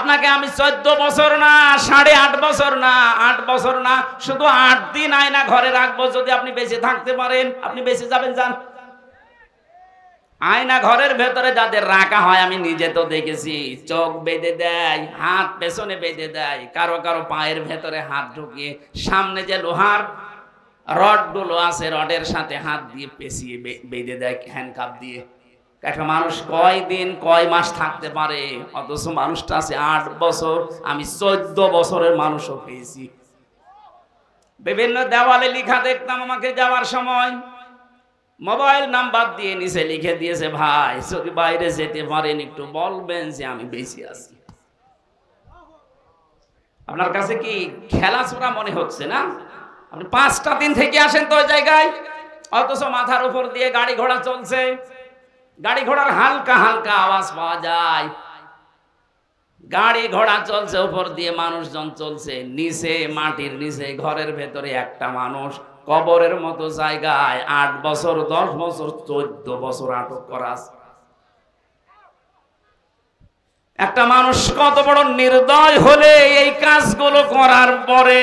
আপনাকে আমি 14 বছর না 8.5 বছর না 8 বছর না শুধু 8 দিন আয়না ঘরে রাখবো, যদি আপনি বেঁচে থাকতে পারেন আপনি বেঁচে যাবেন। যান, আয়না ঘরের ভেতরে যাদের রাখা হয় আমি নিজে তো দেখেছি, চোখ বেঁধে দেয়, হাত পেছনে বেঁধে দেয়, কারো কারো পায়ের ভেতরে হাত ঢুকিয়ে সামনে যে লোহার রড গুলো আছে রডের সাথে হাত দিয়ে পেঁচিয়ে বেঁধে দেয় হ্যান্ডকাপ দিয়ে। একটা মানুষ কয় দিন কয় মাস থাকতে পারে, অথচ মানুষটা আছে 8 বছর। আমি 14 বছরের মানুষও পেয়েছি। বিভিন্ন দেওয়ালে লেখা দেখতাম, আমাকে যাওয়ার সময় মোবাইল নাম্বার দিয়ে নিচে লিখে দিয়েছে, ভাই যদি বাইরে যেতে পারেন একটু বলবেন যে আমি বেঁচে আছি। আপনার কাছে কি খেলাচোরা মনে হচ্ছে না? আপনি 5টা দিন থেকে আসেন তো ওই জায়গায়, অথচ মাথার উপর দিয়ে গাড়ি ঘোড়া চলছে, গাড়ি ঘোড়ার হালকা হালকা আওয়াজ পাওয়া যায়, গাড়ি ঘোড়া চলছে, উপর দিয়ে মানুষজন চলছে, নিচে মাটির নিচে ঘরের ভেতরে একটা মানুষ কবরের মতো জায়গায় 8 বছর 10 বছর 14 বছর আটক করা আছে। একটা মানুষ কত বড় নির্দয় হলে এই কাজগুলো করার পরে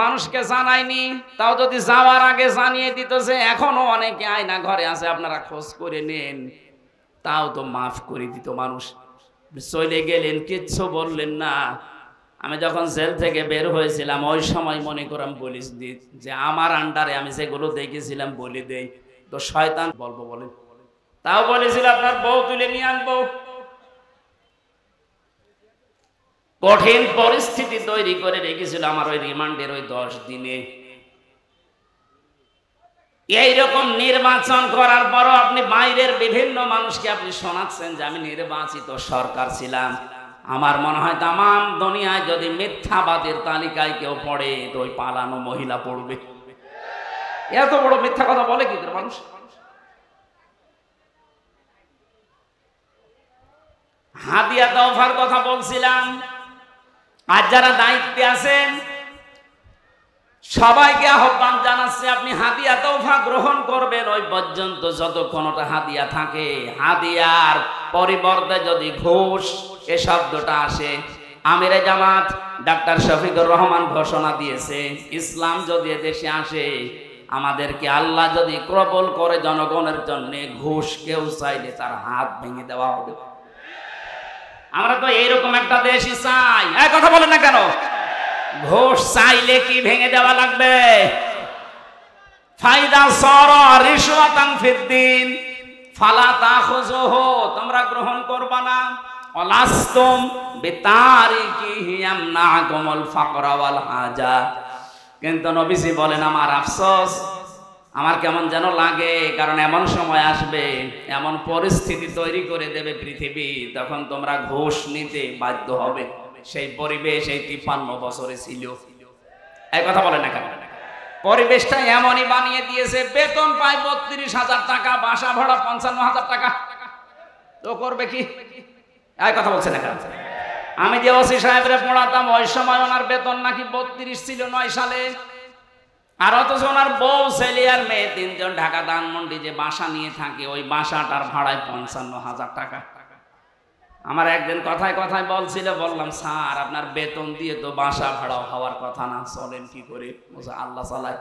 মানুষকে জানায়নি, তাও যদি যাওয়ার আগে জানিয়ে দিতেছে। এখনো অনেকে আয়না ঘরে আছে, আপনারা খোঁজ করে নেন, তাও তো মাফ করে দিত মানুষ। চলে গেলেন, কিচ্ছু বললেন না। আমি যখন জেল থেকে বের হয়েছিলাম ওই সময় মনে করাম বলিস যে আমার আন্ডারে আমি যেগুলো দেখেছিলাম বলে দেই তো শয়তান বলবো বলেন, তাও বলেছিল আপনার বউ তুলে নিয়ে আনবো। কঠিন পরিস্থিতি তৈরি করে রেখেছিল আমার ওই রিমান্ডের ওই 10 দিনে। এইরকম নির্বাচন করার পরও আপনি বাইরের বিভিন্ন মানুষকে আপনি শোনাচ্ছেন যে আমি নির্বাচিত সরকার ছিলাম। আমার মনে হয় তাম দুনিয়ায় যদি মিথ্যাবাদের তালিকায় কেউ পড়ে তো ওই পালানো মহিলা পড়বে। এত বড় মিথ্যা কথা বলে কি করে মানুষ? হাদিয়া তওফার কথা বলছিলাম। আজ যারা দায়িত্বে আছেন সবাইকে আহ্বান জানাচ্ছে, আপনি হাদিয়া তওফা গ্রহণ করবেন ওই পর্যন্ত যতক্ষণ ওটা হাদিয়া থাকে। হাদিয়ার পরিবর্তে যদি ঘুষ এ শব্দটা আসে, আমিরে জামাত ডাক্তার শফিকুর রহমান ঘোষণা দিয়েছে, ইসলাম যদি দেশে আসে আমাদেরকে আল্লাহ যদি কবুল করে জনগণের জন্য ঘুষ কেউ চাইলে তার হাত ভেঙে দেওয়া হবে। আমরা তো এইরকম একটা দেশই চাই। এক কথা বলেন না কেন? ঘুষ চাইলে কি ভেঙে দেওয়া লাগবে? ফায়দা সরা রিশওয়াতান ফিদ্দিন ফালা তাখুযুহু, তোমরা গ্রহণ করবা না। ওয়ালাস্তুম বিতারিকিহি ইয়ামনাকুমুল ফাকরা ওয়াল হাজা। কিন্তু নবীজি বলেন আমার আফসোস, আমার কেমন যেন লাগে, কারণ এমন সময় আসবে, এমন পরিস্থিতি তৈরি করে দেবে পৃথিবী, তখন তোমরা ঘুষ নিতে বাধ্য হবে। সেই পরিবেশ এই 53 বছরে ছিল। এই কথা বলে না কেন? পরিবেশটা এমনই বানিয়ে দিয়েছে, বেতন পায় 32,000 টাকা, বাসা ভাড়া 55,000 টাকা, তো করবে কি? এই কথা বলছে না কেন? আমি যে ওসি সাহেবরে পড়াতাম ওই সময় ওনার বেতন নাকি 32 ছিল 9 সালে, আর অথচ ওনার বউ ছেলে আর মেয়ে 3 জন ঢাকা ধানমন্ডি যে বাসা নিয়ে থাকে ওই বাসাটার ভাড়ায় 55,000 টাকা। আমার একদিন কথায় কথায় বলছিল, বললাম স্যার আপনার বেতন দিয়ে তো বাসা ভাড়াও হওয়ার কথা না, চলেন কি করে? আল্লাহ চালায়।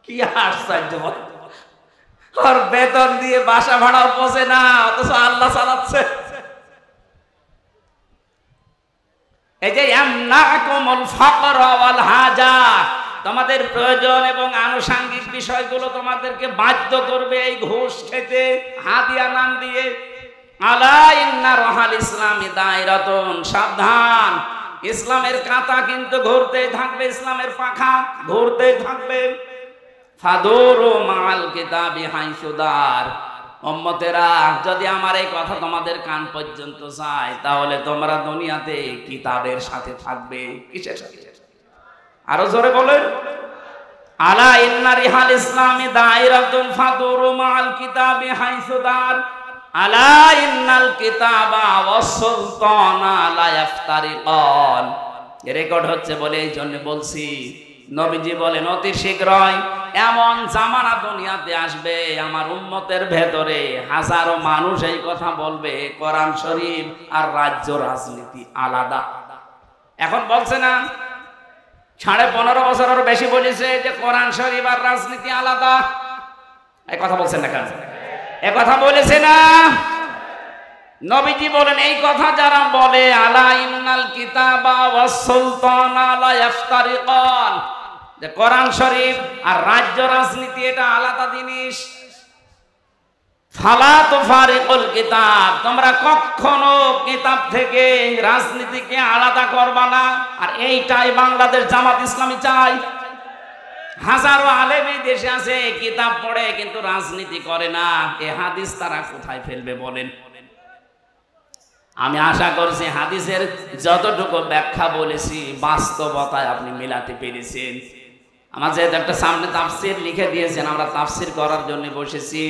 কি আশ্চর্য, ওর বেতন দিয়ে বাসা ভাড়াও পৌঁছে না, অথচ আল্লাহ চালাচ্ছে। এই যে ইয়ামনাকুমুল ফাকরা ওয়াল হাজা, তোমাদের প্রয়োজন এবং আনুষঙ্গিক বিষয়গুলো তোমাদেরকে বাধ্য করবে এই ঘুষ খেতে, হাদিয়া নাম দিয়ে। আলা ইন্না রাহাল ইসলামি দায়রাতুন, সাবধান, ইসলামের কাঁটা কিন্তু ঘুরতেই থাকবে, ইসলামের পাখা ঘুরতেই থাকবে। ফাদুরু মাল কিতাবি হাইসুদার, উম্মতেরা যদি আমার এই কথা তোমাদের কান পর্যন্ত যায় তাহলে তোমরা দুনিয়াতে কিতাবের সাথে থাকবে। কিসের সাথে? আরো জোরে বলেন, আলা ইন্না রিহাল ইসলামি দায়রাতুন ফাদুরু মাল কিতাবি হাইসুদার, আলা ইন্নাল কিতাবা ওয়াস সুলতানা লা ইফতারিকান। রেকর্ড হচ্ছে বলে এই জন্য বলছি, নবীজি বলেন অতি শীঘ্রই এমন জামানা দুনিয়াতে আসবে আমার উম্মতের ভেতরে হাজারো মানুষ এই কথা বলবে কোরআন শরীফ আর রাজ্য রাজনীতি আলাদা। এখন বলছে না 15.5 বছরের বেশি বলেছে যে কোরআন শরীফ আর রাজনীতি আলাদা। এই কথা বলছেন না কেন? এই কথা বলেছে না? নবীজি বলেন এই কথা যারা বলে আলা ইন্নাল কিতাবা ওয়াস সুলতানা লা ইফতারিকান, যে কোরআন শরীফ আর রাজ্য রাজনীতি এটা আলাদা জিনিস। ফালা তুফারিকুল কিতাব, তোমরা কখনো কিতাব থেকে রাজনীতিকে আলাদা করবা না। আর এইটাই বাংলাদেশ জামাত ইসলামী চাই। হাজারো আলেম এই দেশে আছে কিতাব পড়ে কিন্তু রাজনীতি করে না। এই হাদিস তারা কোথায় ফেলবে বলেন? আমি আশা করছি হাদিসের যতটুকু ব্যাখ্যা বলেছি বাস্তবতায় আপনি মেলাতে পেরেছেন। আমার যেহেতু একটা সামনে তাফসির লিখে দিয়েছেন, আমরা তাফসির করার জন্য বসেছি।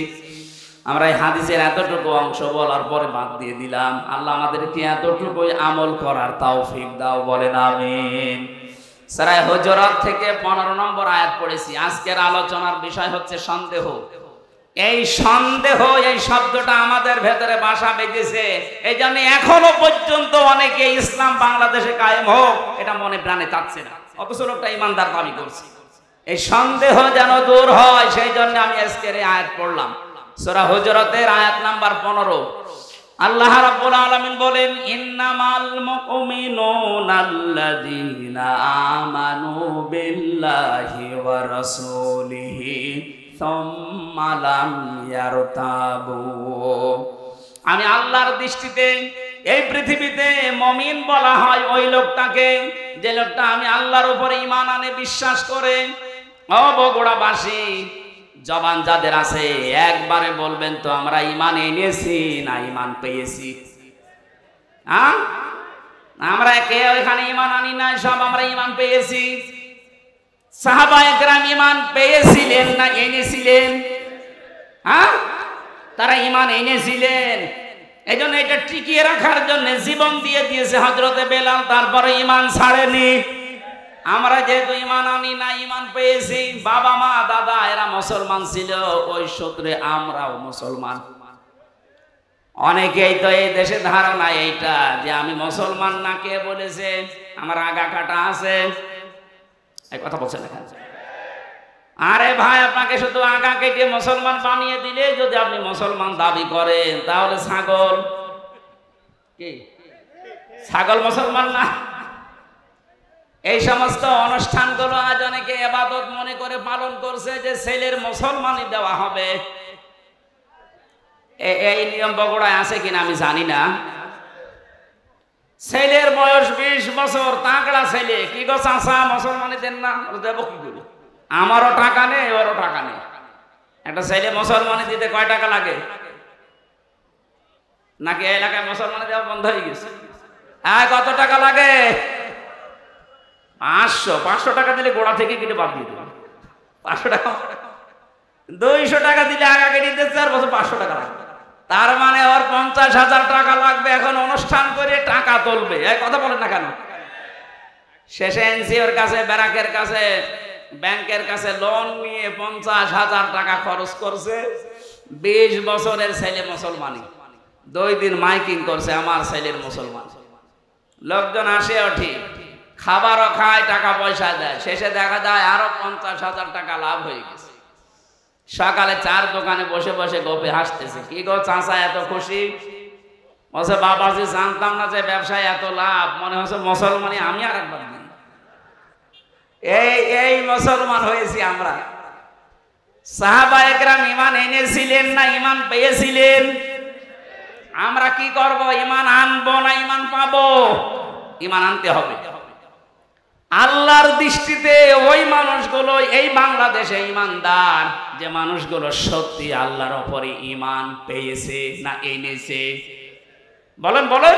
আমরা এই হাদিসের এতটুকু অংশ বলার পরে বাদ দিয়ে দিলাম। আল্লাহ আমাদেরকে এতটুকু আমল করার তৌফিক দাও, বলেন আমিন। সূরা হুজুরাত থেকে 15 নম্বর আয়াত পড়েছি। আজকের আলোচনার বিষয় হচ্ছে সন্দেহ। এই সন্দেহ, এই শব্দটা আমাদের ভেতরে বাসা বেঁধেছে। এই জন্য এখনো পর্যন্ত অনেকে ইসলাম বাংলাদেশে কায়েম হোক এটা মনে প্রাণে চাচ্ছে না, অথচ লোকটা ইমানদার দাবি করছে। এই সন্দেহ যেন দূর হয় সেই জন্য আমি আজকের এই আয়াত পড়লাম। সূরা হুজুরাতের আয়াত নাম্বার 15। আল্লাহ রাব্বুল আলামিন বলেন ইন্নামাল মুমিনুনাল্লাযীনা আমানু বিল্লাহি ওয়া রাসূলিহি সুম্মা লাম ইয়ারতাবু। আমি আল্লাহর দৃষ্টিতে এই পৃথিবীতে মুমিন বলা হয় ওই লোকটাকে যে লোকটা আমি আল্লাহর উপরে ঈমান আনে, বিশ্বাস করে। ও বগুড়াবাসী, জবান যাদের আছে একবারে বলবেন তো আমরা ঈমান এনেছি না ঈমান পেয়েছি? হ্যাঁ, আমরা কে ওইখানে ঈমান আনি নাই, সব আমরা ঈমান পেয়েছি। সাহাবায়ে কেরাম ঈমান পেয়েছিলেন না এনেছিলেন? হ্যাঁ, তারা ঈমান এনেছিলেন। এই জন্য এটা টিকিয়ে রাখার জন্য জীবন দিয়ে দিয়েছে হযরতে বেলাল, তারপরে ঈমান ছাড়েনি। আমরা যেহেতু ঈমান আনি না ঈমান পেয়েছি, বাবা মা দাদা এরা মুসলমান ছিল, ওই সূত্রে আমরাও মুসলমান। অনেকেই তো এই দেশে ধারণা এইটা যে আমি মুসলমান না, কে বলেছে? আমার আগা কাটা আছে। এই কথা বলছেন না? আরে ভাই, আপনাকে শুধু আগা কেটে মুসলমান বানিয়ে দিলে যদি আপনি মুসলমান দাবি করেন তাহলে ছাগল কি? ছাগল মুসলমান না? এই সমস্ত অনুষ্ঠানগুলো আজ অনেকে ইবাদত মনে করে পালন করছে যে ছেলের মুসলমানি দেওয়া হবে। এই নিয়ম বগুড়ায় আছে কিনা আমি জানি না। ছেলের বয়স 20 বছর, তাগড়া ছেলে, কি গো চাচা মুসলমানি দেন না? দেবো কি করে? আমারও টাকা নেই, ওরও টাকা নেই। একটা ছেলে মুসলমানি দিতে কয় টাকা লাগে? নাকি এই এলাকায় মুসলমানি দেওয়া বন্ধ হয়ে গেছে? কত টাকা লাগে? 500 টাকা দিলে গোড়া থেকে কেটে বাদ দিয়ে দেবে। 500 টাকা, 200 টাকা দিলে আগা কেটে দিতে 4 বছর 500 টাকা লাগবে। তার মানে ওর 50,000 টাকা লাগবে। এখন অনুষ্ঠান করে টাকা তুলবে। এই কথা বলেন না কেন? শেষে এনজিওর কাছে, ব্যারাকের কাছে, ব্যাংকের কাছে লোন নিয়ে 50,000 টাকা খরচ করছে। 20 বছরের ছেলে মুসলমানি। 2 দিন মাইকিং করছে আমার ছেলের মুসলমান। লোকজন আসে ওঠে, খাবারও খায়, টাকা পয়সা দেয়। শেষে দেখা যায় আরো 50,000 টাকা লাভ হয়ে গেছে। সকালে 4 দোকানে বসে বসে গোপে হাসতেছে। কি গো চাচা এত খুশি? বলছে বাবাজি জানতাম না যে ব্যবসায় এত লাভ, মনে হচ্ছে মুসলমানি আমি আর একবার দিই। এই মুসলমান হয়েছি আমরা। সাহাবায়ে কেরাম ঈমান এনেছিলেন না ঈমান পেয়েছিলেন? আমরা কি করব? ঈমান আনবো না ঈমান পাবো? ঈমান আনতে হবে। আল্লাহর দৃষ্টিতে ওই মানুষগুলো এই বাংলাদেশে ঈমানদার যে মানুষগুলো সত্যি আল্লাহর উপরে ঈমান পেয়েছে না এনেছে? বলেন বলেন।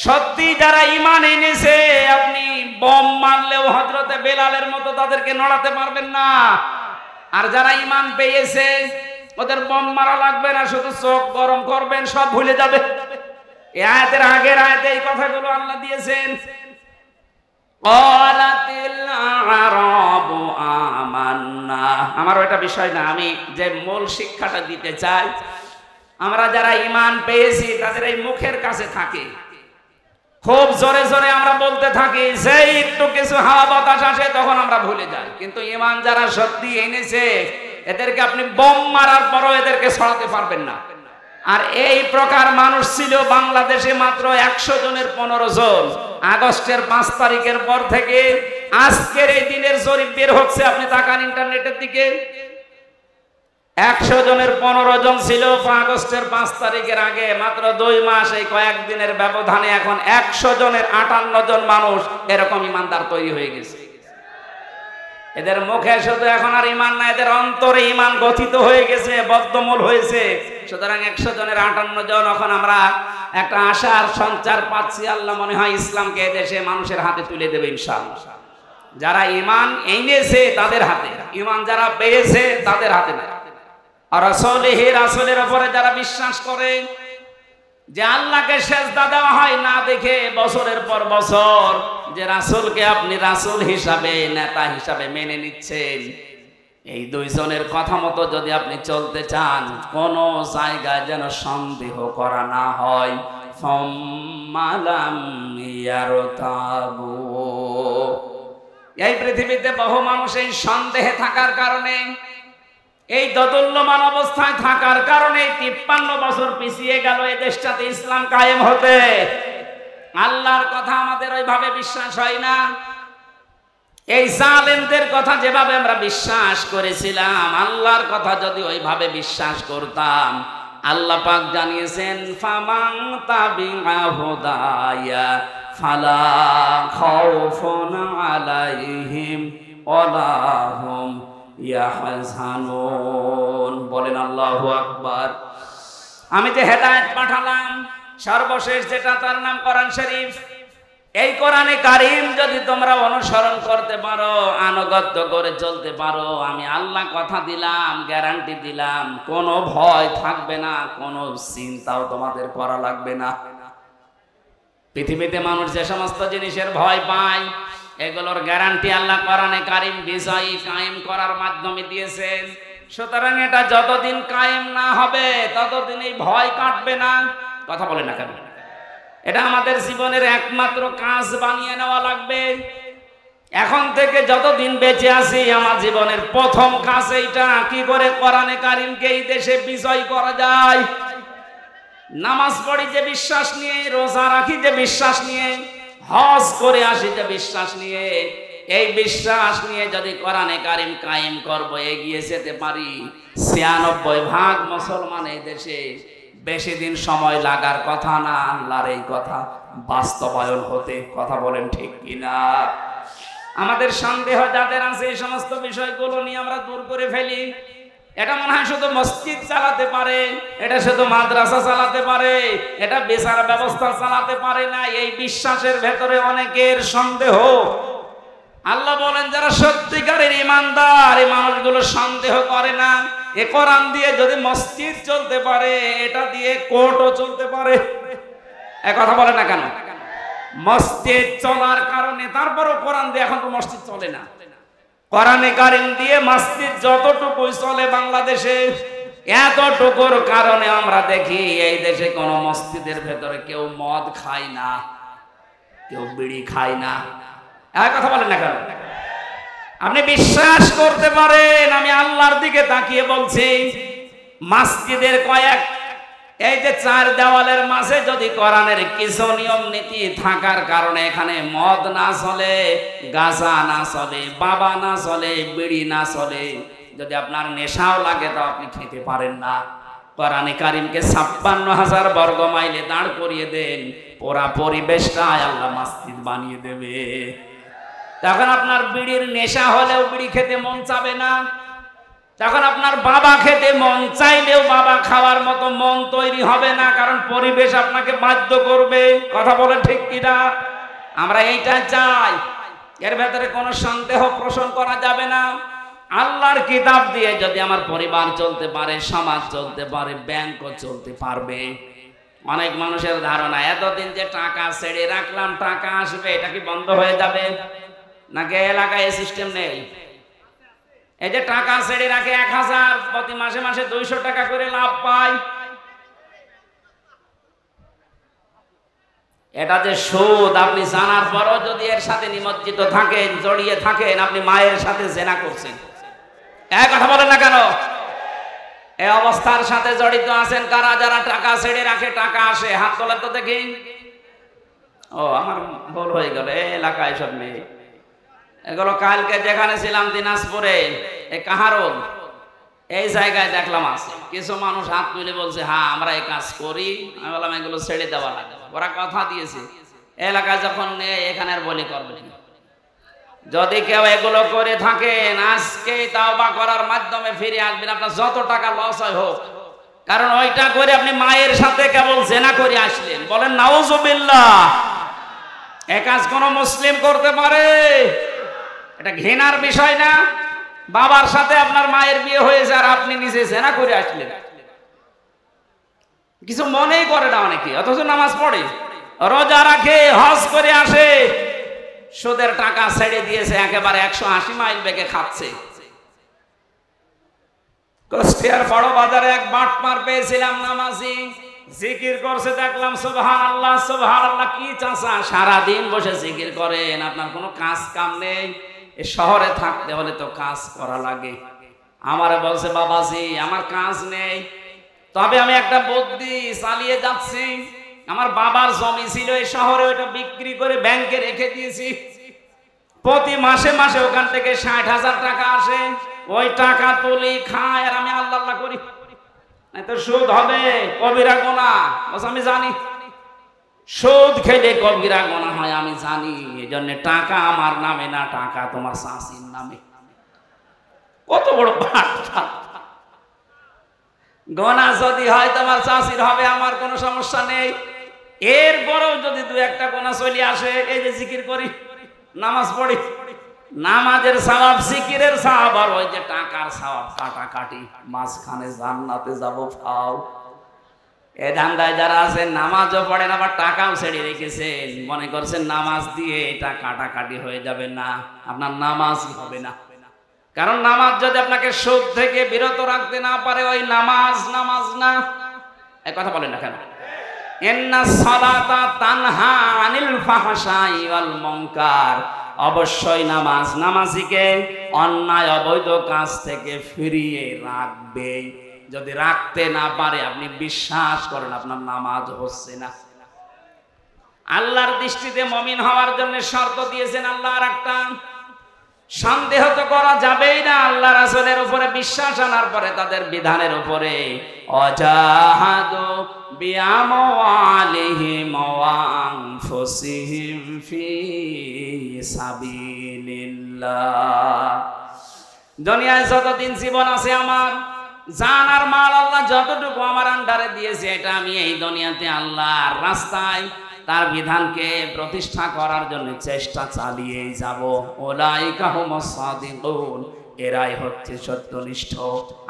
সত্যি যারা ঈমান এনেছে, আপনি বোম মারলেও হযরতে বেলালের মতো তাদেরকে নড়াতে পারবেন না। আর যারা ঈমান পেয়েছে ওদের বোম মারা লাগবে না, শুধু চোখ গরম করবেন, সব ভুলে যাবে। এই আয়াতের আগের আয়াতে এই কথাগুলো আল্লাহ দিয়েছেন। قالت الأعراب না। আমার ওটা বিষয় না, আমি যে মূল শিক্ষাটা দিতে চাই, আমরা যারা ঈমান পেয়েছি তাদের এই মুখের কাছে থাকে, খুব জোরে জোরে আমরা বলতে থাকি, যেই একটু কিছু হাওয়া বাতাস আসে তখন আমরা ভুলে যাই। কিন্তু ঈমান যারা সত্যি এনেছে এদেরকে আপনি বোম মারার পরও এদেরকে ছড়াতে পারবেন না। আর এই প্রকার মানুষ ছিল বাংলাদেশে মাত্র 100 জনের 15 জন। আগস্টের 5 তারিখের পর থেকে আজকের এই দিনের জরিপ বের হচ্ছে, আপনি তাকান ইন্টারনেটের দিকে। 100 জনের 15 জন ছিল আগস্টের 5 তারিখের আগে। মাত্র 2 মাস, এই কয়েকদিনের ব্যবধানে এখন 100 জনের 58 জন মানুষ এরকম ইমানদার তৈরি হয়ে গেছে। এদের মুখে শুধু এখন আর ঈমান না, এদের অন্তরে ঈমান গঠিত হয়ে গেছে, বদ্ধমূল হয়েছে। সুতরাং 100 জনের 58 জন, এখন আমরা একটা আশার সঞ্চার পাচ্ছি। আল্লাহ মনে হয় ইসলামকে এদেশে মানুষের হাতে তুলে দেবে ইনশাআল্লাহ। যারা ঈমান এনেছে তাদের হাতে, ঈমান যারা পেয়েছে তাদের হাতে না। আর রাসূলের উপরে যারা বিশ্বাস করে যে আল্লাহকে সেজদা দেওয়া হয় না দেখে বছরের পর বছর, যে রাসূলকে আপনি রাসূল হিসাবে, নেতা হিসাবে মেনে নিচ্ছেন, এই দুইজনের কথা মতো যদি আপনি চলতে চান, কোন জায়গায় যেন সন্দেহ করা না হয়। ফাম্মালাম ইয়ারতাবু, এই পৃথিবীতে বহু মানুষ এই সন্দেহে থাকার কারণে, এই দোদুল্যমান অবস্থায় থাকার কারণে 53 বছর পিছিয়ে গেল এই দেশটাতে ইসলাম কায়েম হতে। আল্লাহর কথা আমাদের ওইভাবে বিশ্বাস হয় না। এই জালেমদের কথা যেভাবে আমরা বিশ্বাস করেছিলাম, আল্লাহর কথা যদি ওইভাবে বিশ্বাস করতাম, আল্লাহ পাক জানিয়েছেন ফামান তাবিআ হুদায়া ফালা খাউফুন আলাইহিম ওয়ালা হুম ইয়াহজানুন। বলেন আল্লাহু আকবার। আমি যে হেদায়েত পাঠালাম সর্বশেষ, যেটা তার নাম কোরআন শরীফ, এই কোরআনে কারীম যদি তোমরা অনুসরণ করতে পারো, আনুগত্য করে চলতে পারো, আমি আল্লাহ কথা দিলাম, গ্যারান্টি দিলাম, কোনো ভয় থাকবে না, কোনো চিন্তাও তোমাদের করা লাগবে না। পৃথিবীতে মানুষ যে সমস্ত জিনিসের ভয় পায়, এগুলোর গ্যারান্টি আল্লাহ কোরআনে কারীম বিজয়ী কায়েম করার মাধ্যমে দিয়েছেন। সুতরাং এটা যতদিন কায়েম না হবে ততদিন এই ভয় কাটবে না। কথা বলে না কেন? এটা আমাদের জীবনের একমাত্র কাজ বানিয়ে নেওয়া লাগবে। এখন থেকে যতদিন বেঁচে আছি, আমার জীবনের প্রথম কাজ এইটা, কি করে কোরআনে কারীমকে এই দেশে বিজয় করা যায়। নামাজ পড়ি যে বিশ্বাস নিয়ে, রোজা রাখি যে বিশ্বাস নিয়ে, হজ করে আসি যে বিশ্বাস নিয়ে, এই বিশ্বাস নিয়ে যদি কোরআনে কারীম কায়েম করব, এগিয়ে যেতে পারি, 96% মুসলমান এই দেশে বেশি দিন সময় লাগার কথা না আল্লাহর এই কথা বাস্তবায়ন হতে। কথা বলেন ঠিক কিনা? আমাদের সন্দেহ যাদের আছে এই সমস্ত বিষয়গুলো নিয়ে আমরা দূর করে ফেলি। এটা মনে হয় শুধু মসজিদ চালাতে পারে, এটা শুধু মাদ্রাসা চালাতে পারে, এটা বিচার ব্যবস্থা চালাতে পারে না, এই বিশ্বাসের ভেতরে অনেকের সন্দেহ। আল্লাহ বলেন যারা সত্যিকারের ঈমানদার, এই মানুষগুলো সন্দেহ করে না। এ কোরআন দিয়ে যদি মসজিদ চলতে পারে, এটা দিয়ে কোর্টও চলতে পারে। এ কথা বলে না কেন? মসজিদ চলার কারণে, তারপরও কোরআন দিয়ে এখন তো মসজিদ চলে না। কোরআনে কারীম দিয়ে মসজিদ যতটুকু চলে বাংলাদেশে, এতটুকুর কারণে আমরা দেখি এই দেশে কোন মসজিদের ভেতরে কেউ মদ খায় না, কেউ বিড়ি খায় না। এক কথা বলেন না কেন? আপনি বিশ্বাস করতে পারেন, আমি আল্লাহর দিকে তাকিয়ে বলছি, মসজিদের কয়েক, এই যে 4 দেওয়ালের মাঝে যদি কোরআনের কিছু নিয়ম নীতি থাকার কারণে এখানে মদ না চলে, গাঁজা না চলে, বাবা না চলে, বিড়ি না চলে, যদি আপনার নেশাও লাগে তো আপনি খেতে পারেন না। কোরআনে কারীমকে 56,000 বর্গ মাইলে দাঁড় করিয়ে দেন, পুরা পরিবেশটা আল্লাহ মসজিদ বানিয়ে দেবে। তখন আপনার বিড়ির নেশা হলেও বিড়ি খেতে মন চাবে না, তখন আপনার বাবা খেতে মন চাইলেও বাবা খাওয়ার মতো মন তৈরি হবে না, কারণ পরিবেশ আপনাকে বাধ্য করবে। কথা বলে ঠিক কিনা? আমরা এইটা চাই, এর ভেতরে কোনো সন্দেহ পোষণ করা যাবে না। আল্লাহর কিতাব দিয়ে যদি আমার পরিবার চলতে পারে, সমাজ চলতে পারে, ব্যাংকও চলতে পারবে। অনেক মানুষের ধারণা এতদিন যে টাকা ছেড়ে রাখলাম টাকা আসবে, এটা কি বন্ধ হয়ে যাবে? নাকি এলাকায় এই সিস্টেম নেই? এই যে টাকা ছেড়ে রাখে 1000, প্রতি মাসে মাসে 200 টাকা করে লাভ পায়, এটা যে সুদ, আপনি জানার পরও যদি এর সাথে নিমজ্জিত থাকেন, জড়িয়ে থাকেন, আপনি মায়ের সাথে জেনা করছেন। এক কথা বলেন না কেন? এই অবস্থার সাথে জড়িত আছেন কারা? যারা টাকা ছেড়ে রাখে, টাকা আসে, হাত তোলেন তো দেখি। ও আমার ভুল হয়ে গেল, এই এলাকায় সব মেয়ে এগুলো। কালকে যেখানে ছিলাম দিনাজপুরে, এই কাহারোল এই জায়গায় দেখলাম আছে কিছু মানুষ হাত তুলে বলছে হ্যাঁ আমরা এই কাজ করি। আমি বললাম এগুলো ছেড়ে দেওয়া লাগে, ওরা কথা দিয়েছে এলাকায় যখন এখানের বলি করবে। যদি কেউ এগুলো করে থাকেন, আজকে তাওবা করার মাধ্যমে ফিরে আসবেন, আপনার যত টাকা লস হয় হোক, কারণ ওইটা করে আপনি মায়ের সাথে কেবল জেনা করে আসলেন। বলেন নাউজুবিল্লাহ। এই কাজ কোন মুসলিম করতে পারে? এটা ঘৃণার বিষয় না? বাবার সাথে আপনার মায়ের বিয়ে হয়েছে আর আপনি নিজে জেনা করে আসলেন। কিছু মনেই করে না অনেকে, অথচ নামাজ পড়ে, রোজা রাখে, হজ করে আসে, সুদের টাকা ছেড়ে দিয়েছে, একেবারে 180 মাইল বেগে খাচ্ছে। কুষ্টিয়ার বড় বাজারে এক বাটপার পেয়েছিলাম, নামাজি, জিকির করছে, দেখলাম সুবহানাল্লাহ সুবহানাল্লাহ। কি চাচা সারাদিন বসে জিকির করেন, আপনার কোনো কাজ কাম নেই? এই শহরে থাকতে হলে তো কাজ করা লাগে। আমারে বলছে বাবাজি আমার কাজ নেই, তবে আমি একটা বুদ্ধি চালিয়ে যাচ্ছি। আমার বাবার জমি ছিল এই শহরে, ওইটা বিক্রি করে ব্যাংকে রেখে দিয়েছি। প্রতি মাসে মাসে ওখান থেকে 60,000 টাকা আসে, ওই টাকা তুলি খায় আর আমি আল্লাহ আল্লাহ করি। তো সুদ হবে, কবিরা গুনাহ। আমি জানি সুদ খেলে কবিরা গুনাহ হয়, আমি জানি। এই জন্য টাকা আমার নামে না, টাকা তোমার শাশির নামে। কত বড় বাটপার! গুনাহ যদি হয় তোমার শাশির হবে, আমার কোনো সমস্যা নেই। এরপরেও যদি 2-1টা গুনাহ চলে আসে, এই যে জিকির করি, নামাজ পড়ি, নামাজের সওয়াব, জিকিরের সওয়াব, আর ওই যে টাকার সওয়াব কাটাকাটি, মাঝখানে জান্নাতে যাব ফাও। এই ধান্দায় যারা আছেন, নামাজও পড়েন আবার টাকাও ছেড়ে রেখেছেন, মনে করছেন নামাজ দিয়ে এটা কাটাকাটি হয়ে যাবে। না, আপনার নামাজই হবে না। কারণ নামাজ যদি আপনাকে সুদ থেকে বিরত রাখতে না পারে, ওই নামাজ নামাজ না। এই কথা বলেন না কেন? ইন্নাস সালাতা তানহা আনিল ফাহশাই ওয়াল মুনকার। অবশ্যই নামাজ নামাজিকে অন্যায় অবৈধ কাজ থেকে ফিরিয়ে রাখবে। যদি রাখতে না পারে, আপনি বিশ্বাস করেন আপনার নামাজ হচ্ছে না। আল্লাহর দৃষ্টিতে মুমিন হওয়ার জন্য শর্ত দিয়েছেন আল্লাহ আর একটা, সন্দেহ তো করা যাবেই না। আল্লাহ রাসূলের উপরে বিশ্বাস আনার পরে তাদের বিধানের উপরে অজাহাদু বিআমওয়ালিহিম ওয়া আনফুসিহিম ফি সাবিলিল্লাহ। দুনিয়ায় যতদিন জীবন আছে আমার, জান আর মাল আল্লাহ যতটুকু আমার আন্ডারে দিয়েছে, এটা আমি এই দুনিয়াতে আল্লাহর রাস্তায় তার বিধানকে প্রতিষ্ঠা করার জন্য চেষ্টা চালিয়েই যাব। উলাইকা হুমুস সাদিকুন। এরাই হচ্ছে সত্যনিষ্ঠ।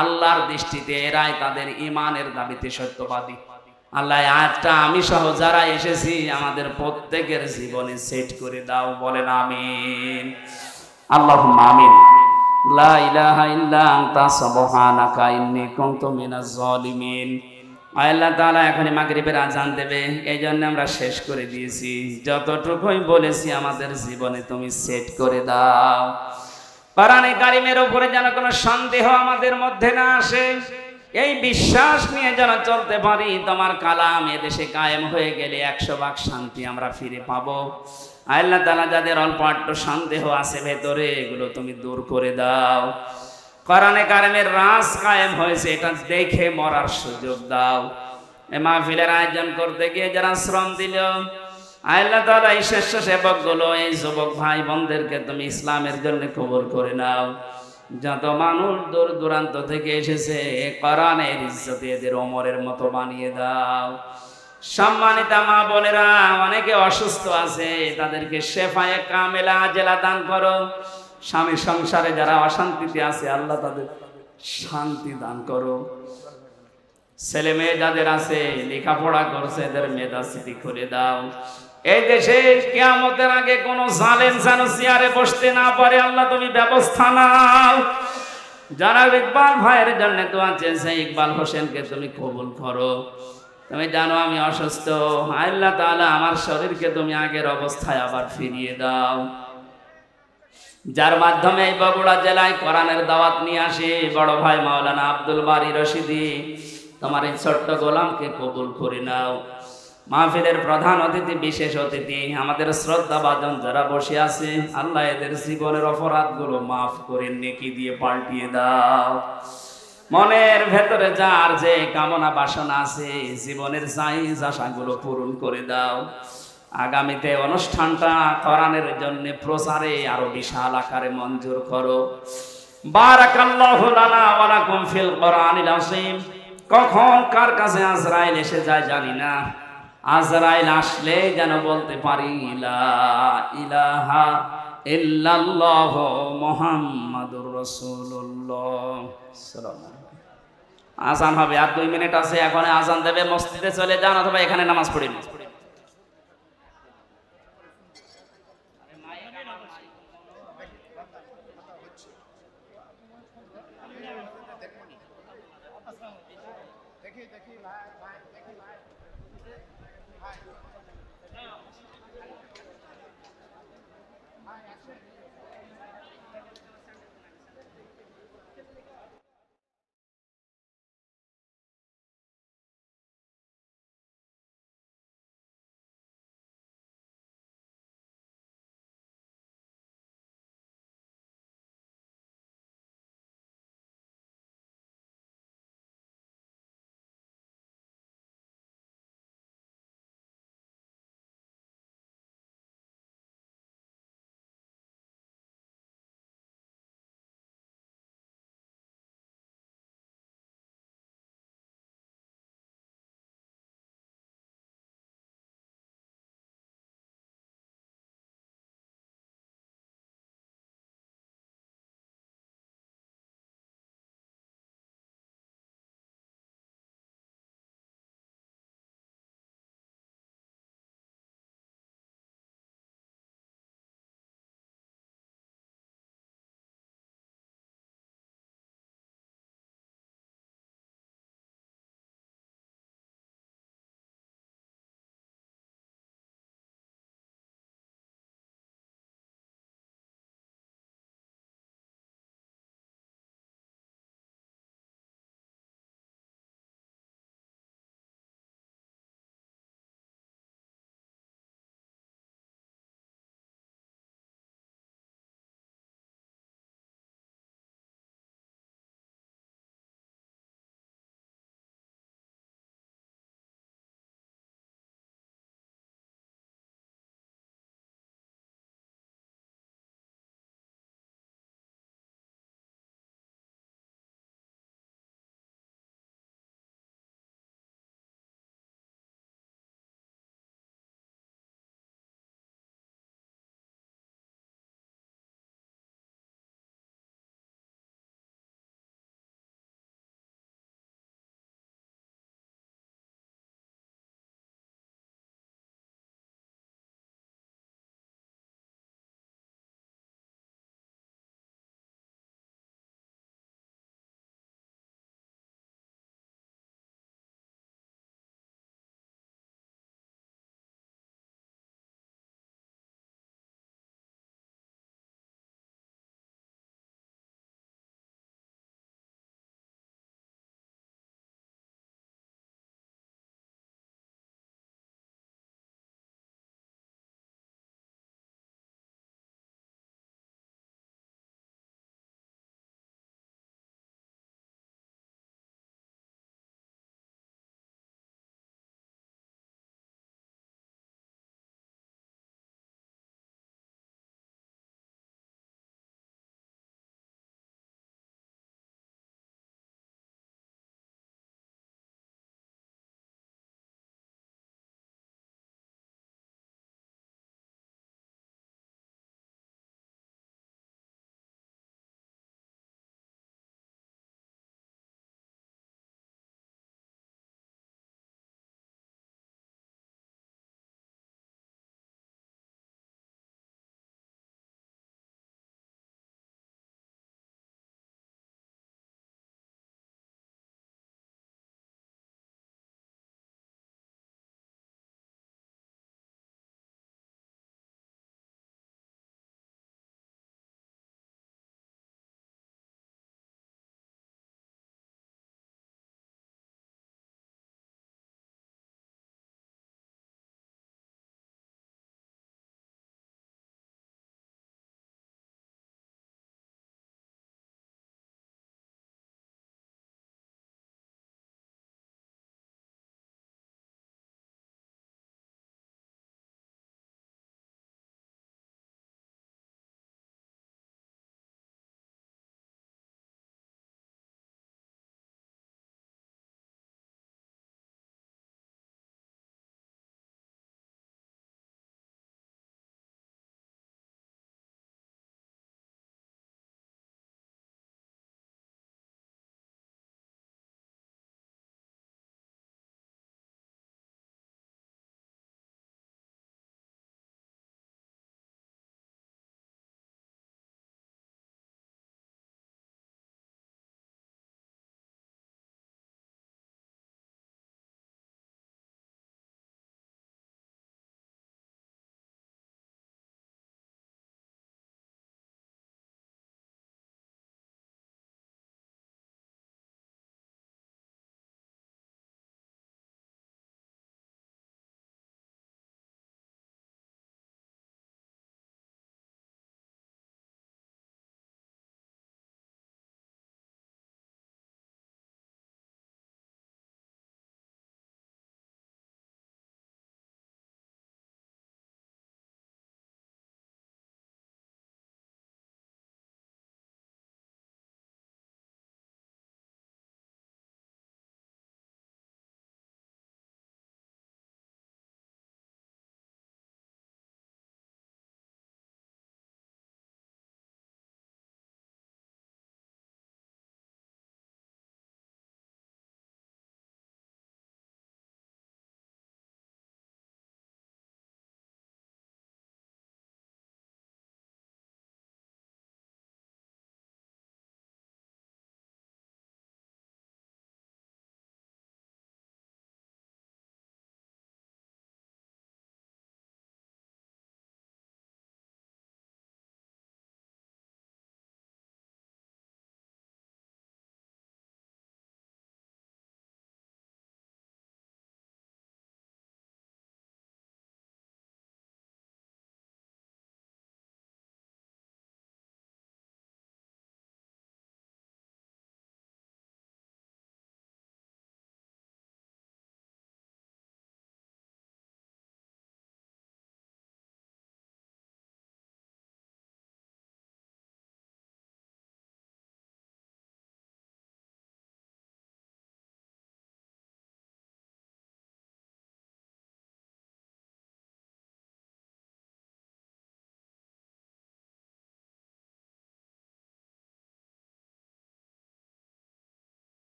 আল্লাহর দৃষ্টিতে এরাই তাদের ঈমানের দাবিতে সত্যবাদী। আল্লাহ আয়াতটা আমি সহ যারা এসেছি আমাদের প্রত্যেকের জীবনে সেট করে দাও, বলেন আমিন। আল্লাহুম্মা আমিন। লা ইলাহা ইল্লা আনতা সুবহানাকা ইন্নী কুনতু মিনাজ জালিমিন। আল্লাহ তাআলা এখন মাগরিবের আজান দেবে, এই জন্য আমরা শেষ করে দিয়েছি। যতটুকুই বলেছি আমাদের জীবনে তুমি সেট করে দাও। কোরআনে কারিমের উপরে যেন কোনো সন্দেহ আমাদের মধ্যে না আসে, এই বিশ্বাস নিয়ে যেন চলতে পারি। তোমার কালাম এদেশে কায়েম হয়ে গেলে 100 ভাগ শান্তি আমরা ফিরে পাবো। আল্লাহ তাআলা যাদের অল্প একটু সন্দেহ আছে ভেতরে, এগুলো তুমি দূর করে দাও। কোরআনে কারিমের রাজ কায়েম হয়েছে, এটা দেখে মরার সুযোগ দাও। এই মাহফিলের আয়োজন করতে গিয়ে যারা শ্রম দিল, আল্লাহ তাআলা এই স্বেচ্ছাসেবক গুলো, এই যুবক ভাই বোনদেরকে তুমি ইসলামের জন্য কবুল করে নাও। যত মানুষ দূর দূরান্ত থেকে এসেছে, কোরআনের ইজ্জতে এদের ওমরের মতো বানিয়ে দাও। সম্মানিতা মা বোনেরা, অনেকে অসুস্থ আছে, তাদেরকে শেফায়ে কামেলা আজেলা দান করো। স্বামী সংসারে যারা অশান্তিতে আছে, আল্লাহ তাদের শান্তি দান করো। ছেলে মেয়ে যাদের আছে লেখাপড়া করছে, এদের মেধাস্ফীতি করে দাও। এই দেশে কিয়ামতের আগে কোন জালেম যেন চেয়ারে বসতে না পারে, আল্লাহ তুমি ব্যবস্থা নাও। জনাব ইকবাল ভাইয়ের জন্য দোয়া চেয়েছে, ইকবাল হোসেনকে তুমি কবুল করো। তুমি জানো আমি অসুস্থ, আল্লাহ তাআলা আমার শরীরকে তুমি আগের অবস্থায় আবার ফিরিয়ে দাও। যার মাধ্যমে এই বগুড়া জেলায় কোরআনের দাওয়াত নিয়ে আসে বড় ভাই মাওলানা আব্দুল বারী রশিদি, তোমার এই ছোট্ট গোলামকে কবুল করে নাও। মাহফিলের প্রধান অতিথি, বিশেষ অতিথি, আমাদের শ্রদ্ধাভাজন যারা বসে আছে, আল্লাহ এদের জীবনের অপরাধগুলো মাফ করে নেকি দিয়ে পাল্টিয়ে দাও। মনের ভেতরে যার যে কামনা বাসনা আছে, জীবনের চাইজ আশাগুলো পূরণ করে দাও। আগামীতে অনুষ্ঠানটা কোরআনের জন্য প্রচারে আরো বিশাল আকারে মঞ্জুর করো। বারাকাল্লাহু লানা ওয়া লাকুম ফিল কোরআনিল আযীম। কখন কার কাছে আজরাইল এসে যায় জানি না, আজরাইল আসলে যেন বলতে পারি লা ইলাহা ইল্লাল্লাহু মুহাম্মাদুর রাসূলুল্লাহ। আজান হবে, আর 2 মিনিট আছে, এখন আজান দেবে। মসজিদে চলে যান অথবা এখানে নামাজ পড়ে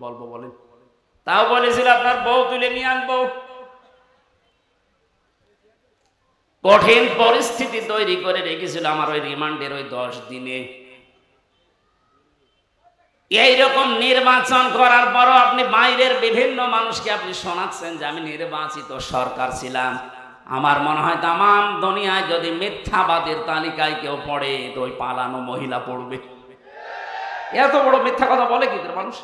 বলবো বলেন? তাও বলেছিল আপনার বউ তুলে নিয়ে আনবো। কঠিন পরিস্থিতি তৈরি করে রেখেছিল আমার ওই রিমান্ডের ওই 10 দিনে। এইরকম নির্বাচন করার পরও আপনি বাইরের বিভিন্ন মানুষকে আপনি শোনাচ্ছেন যে আমি নির্বাচিত সরকার ছিলাম। আমার মনে হয় তামাম দুনিয়ায় যদি মিথ্যাবাদের তালিকায় কেউ পড়ে তো ওই পালানো মহিলা পড়বে। এত বড় মিথ্যা কথা বলে কি করে মানুষ?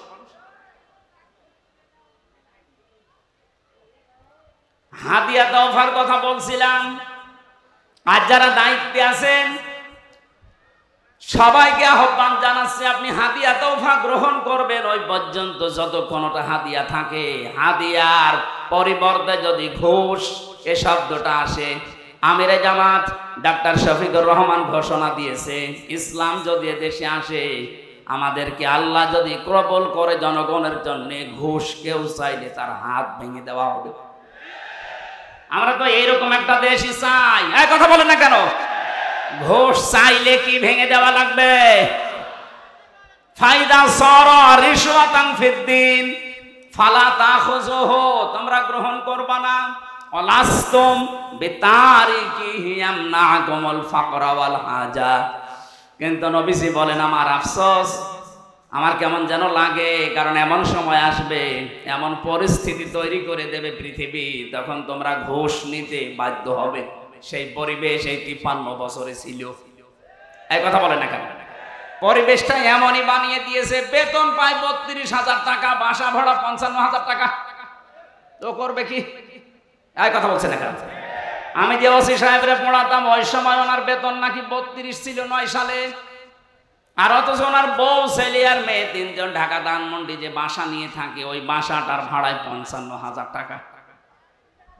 হাদিয়া তওফার কথা বলছিলাম। আর যারা দায়িত্বে আছেন সবাইকে আহ্বান জানাচ্ছে আপনি হাদিয়া তওফা গ্রহণ করবেন ওই পর্যন্ত যতক্ষণ ওটা হাদিয়া থাকে। হাদিয়ার পরিবর্তে যদি ঘুষ এ শব্দটা আসে, আমিরে জামাত ডাক্তার শফিকুর রহমান ঘোষণা দিয়েছে ইসলাম যদি দেশে আসে আমাদেরকে আল্লাহ যদি কবুল করে জনগণের জন্য ঘুষ কেউ চাইলে তার হাত ভেঙে দেওয়া হবে। আমরা তো এইরকম একটা দেশই চাই। এই কথা বলেন না কেন? ঘুষ চাইলে কি ভেঙে দেওয়া লাগবে? ফায়দা সারা রিশওয়াতান ফিদ্দিন ফালা তাখুযুহু, তোমরা গ্রহণ করবা না। ওয়ালাস্তুম বিতারিকিহি ইয়ামনাকুমুল ফাকরা ওয়াল হাজা। কিন্তু নবীজি বলেন আমার আফসোস, আমার কেমন যেন লাগে, কারণ এমন সময় আসবে, এমন পরিস্থিতি তৈরি করে দেবে পৃথিবী, তখন তোমরা ঘুষ নিতে বাধ্য হবে। সেই পরিবেশ এই 53 বছরে ছিল। এই কথা বলে না কেন? পরিবেশটা এমনই বানিয়ে দিয়েছে। বেতন পায় 32,000 টাকা, বাসা ভাড়া 55,000 টাকা, তো করবে কি? এই কথা বলছে না কেন? আমি যে ওসি সাহেবরে পড়াতাম ওই সময় ওনার বেতন নাকি 32 ছিল 9 সালে। আর অথচ ওনার বউ ছেলে আর মেয়ে 3 জন ঢাকা ধানমন্ডি যে বাসা নিয়ে থাকে ওই বাসাটার ভাড়ায় 55,000 টাকা।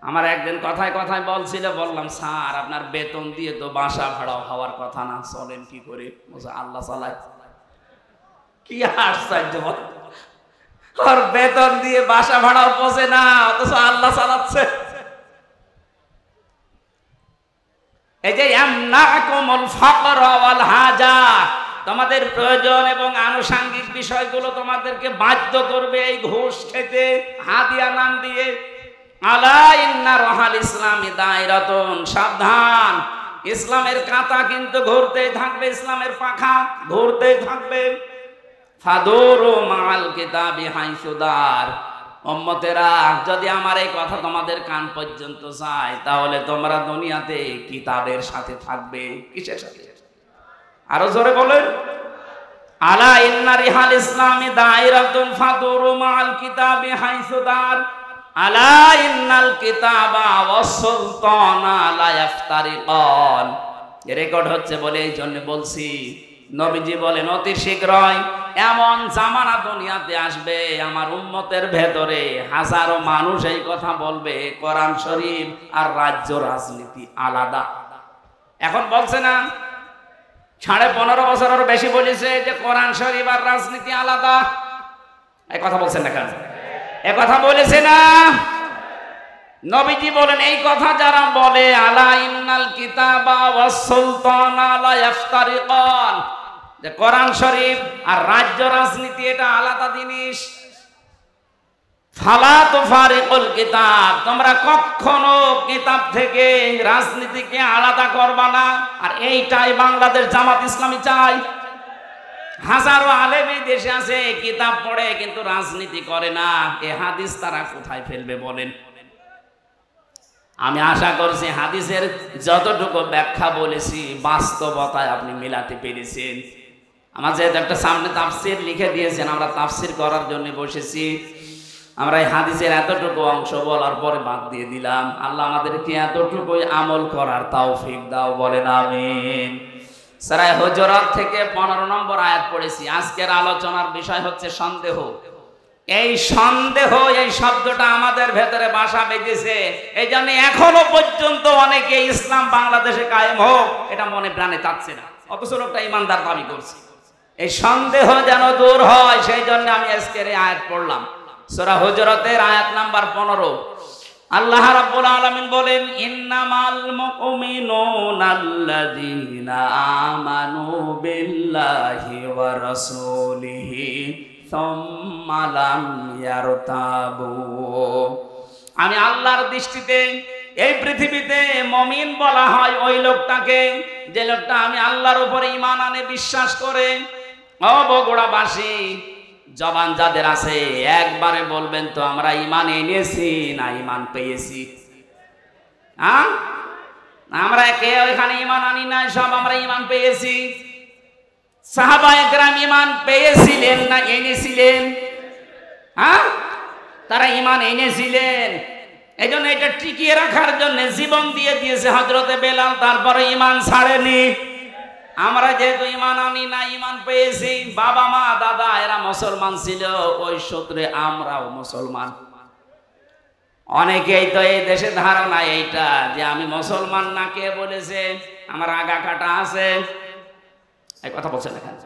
আমার একদিন কথায় কথায় বলছিল, বললাম স্যার আপনার বেতন দিয়ে তো বাসা ভাড়াও হওয়ার কথা না, চলেন কি করে? বলছে আল্লাহ চালায়। কি আশ্চর্য! ওর বেতন দিয়ে বাসা ভাড়াও পৌঁছে না, অথচ আল্লাহ চালাচ্ছে। এই যে ইয়ামনাকুমুল ফাকরা ওয়াল হাজা, তোমাদের প্রয়োজন এবং আনুষঙ্গিক বিষয়গুলো তোমাদেরকে বাধ্য করবে এই ঘুষ খেতে, হাদিয়া নাম দিয়ে। আলা ইন্না রাহাল ইসলামি দায়রাতুন, সাবধান, ইসলামের কাঁটা কিন্তু ঘুরতেই থাকবে, ইসলামের পাখা ঘুরতেই থাকবে। ফাদুরু মাল কিতাবি হাইসুদার, উম্মতেরা যদি আমার এই কথা তোমাদের কান পর্যন্ত যায় তাহলে তোমরা দুনিয়াতে কিতাবের সাথে থাকবে। কিসের সাথে? আরো জোরে বলেন। আলা ইন্না রিহাল ইসলামি দায়রাতুন ফাদুরু মাল কিতাবি হাইসুদার আলা ইন্নাল কিতাবা ওয়াস সুলতানা লা ইফতারিকান। রেকর্ড হচ্ছে বলে এই জন্য বলছি। নবীজি বলেন অতি শীঘ্রই এমন জামানা দুনিয়াতে আসবে আমার উম্মতের ভেতরে হাজারো মানুষ এই কথা বলবে কোরআন শরীফ আর রাজ্য রাজনীতি আলাদা। এখন বলছে না 15.5 বছর আর বেশি বলেছে যে কোরআন শরীফ আর রাজনীতি আলাদা। এই কথা বলছেন না কেন? এই কথা বলেছে না? নবীজি বলেন এই কথা যারা বলে আলা ইন্নাল কিতাবা ওয়াস সুলতানা লা ইফতারিকান, যে কোরআন শরীফ আর রাজ্য রাজনীতি এটা আলাদা জিনিস। ফালা তুফারিকুল কিতাব, তোমরা কখনো কিতাব থেকে রাজনীতিকে আলাদা করবা না। আর এইটাই বাংলাদেশ জামাত ইসলামী চায়। হাজারো আলেম এই দেশে আছে কিতাব পড়ে কিন্তু রাজনীতি করে না। এ হাদিস তারা কোথায় ফেলবে বলেন? আমি আশা করছি হাদিসের যতটুকু ব্যাখ্যা বলেছি বাস্তবতায় আপনি মিলাতে পেরেছেন। আমার যেহেতু একটা সামনে তাফসির লিখে দিয়েছেন, আমরা তাফসির করার জন্য বসেছি। আমরা এই হাদিসের এতটুকু অংশ বলার পরে বাদ দিয়ে দিলাম। আল্লাহ আমাদেরকে এতটুকুই আমল করার তৌফিক দাও, বলেন আমিন। সূরা হুজুরাত থেকে 15 নম্বর আয়াত পড়েছি। আজকের আলোচনার বিষয় হচ্ছে সন্দেহ। এই সন্দেহ, এই শব্দটা আমাদের ভেতরে বাসা বেঁধেছে। এই জন্য এখনো পর্যন্ত অনেকে ইসলাম বাংলাদেশে কায়েম হোক এটা মনে প্রাণে চাচ্ছে না, অথচ লোকটা ইমানদার দাবি করছে। এই সন্দেহ যেন দূর হয় সেই জন্য আমি আজকের এই আয়াত পড়লাম। সূরা হুজুরাতের আয়াত নাম্বার 15। আল্লাহ রাব্বুল আলামিন বলেন ইন্নামাল মুমিনুনাল্লাযীনা আমানু বিল্লাহি ওয়া রাসূলিহি সুম্মা লাম ইয়ারতাবু। আমি আল্লাহর দৃষ্টিতে এই পৃথিবীতে মুমিন বলা হয় ওই লোকটাকে, যে লোকটা আমি আল্লাহর উপরে ঈমান আনে, বিশ্বাস করে। ও বগুড়াবাসী, জবান যাদের আছে একবারে বলবেন তো আমরা ঈমান এনেছি না ঈমান পেয়েছি? হ্যাঁ, আমরা কেউ এখানে ঈমান আনি না, সব আমরা ঈমান পেয়েছি। সাহাবায়ে কেরাম ঈমান পেয়েছিলেন না এনেছিলেন? হ্যাঁ, তারা ঈমান এনেছিলেন। এই জন্য এটা টিকিয়ে রাখার জন্য জীবন দিয়ে দিয়েছে হযরতে বেলাল, তারপরে ঈমান ছাড়েনি। আমরা যেহেতু ঈমান আনি না, ঈমান পেয়েছি। বাবা মা দাদা এরা মুসলমান ছিল, ওই সূত্রে আমরাও মুসলমান। অনেকেই তো এই দেশে ধারণা এইটা যে আমি মুসলমান না, কে বলেছে? আমার আগা কাটা আছে, এই কথা বলছেন এখানে।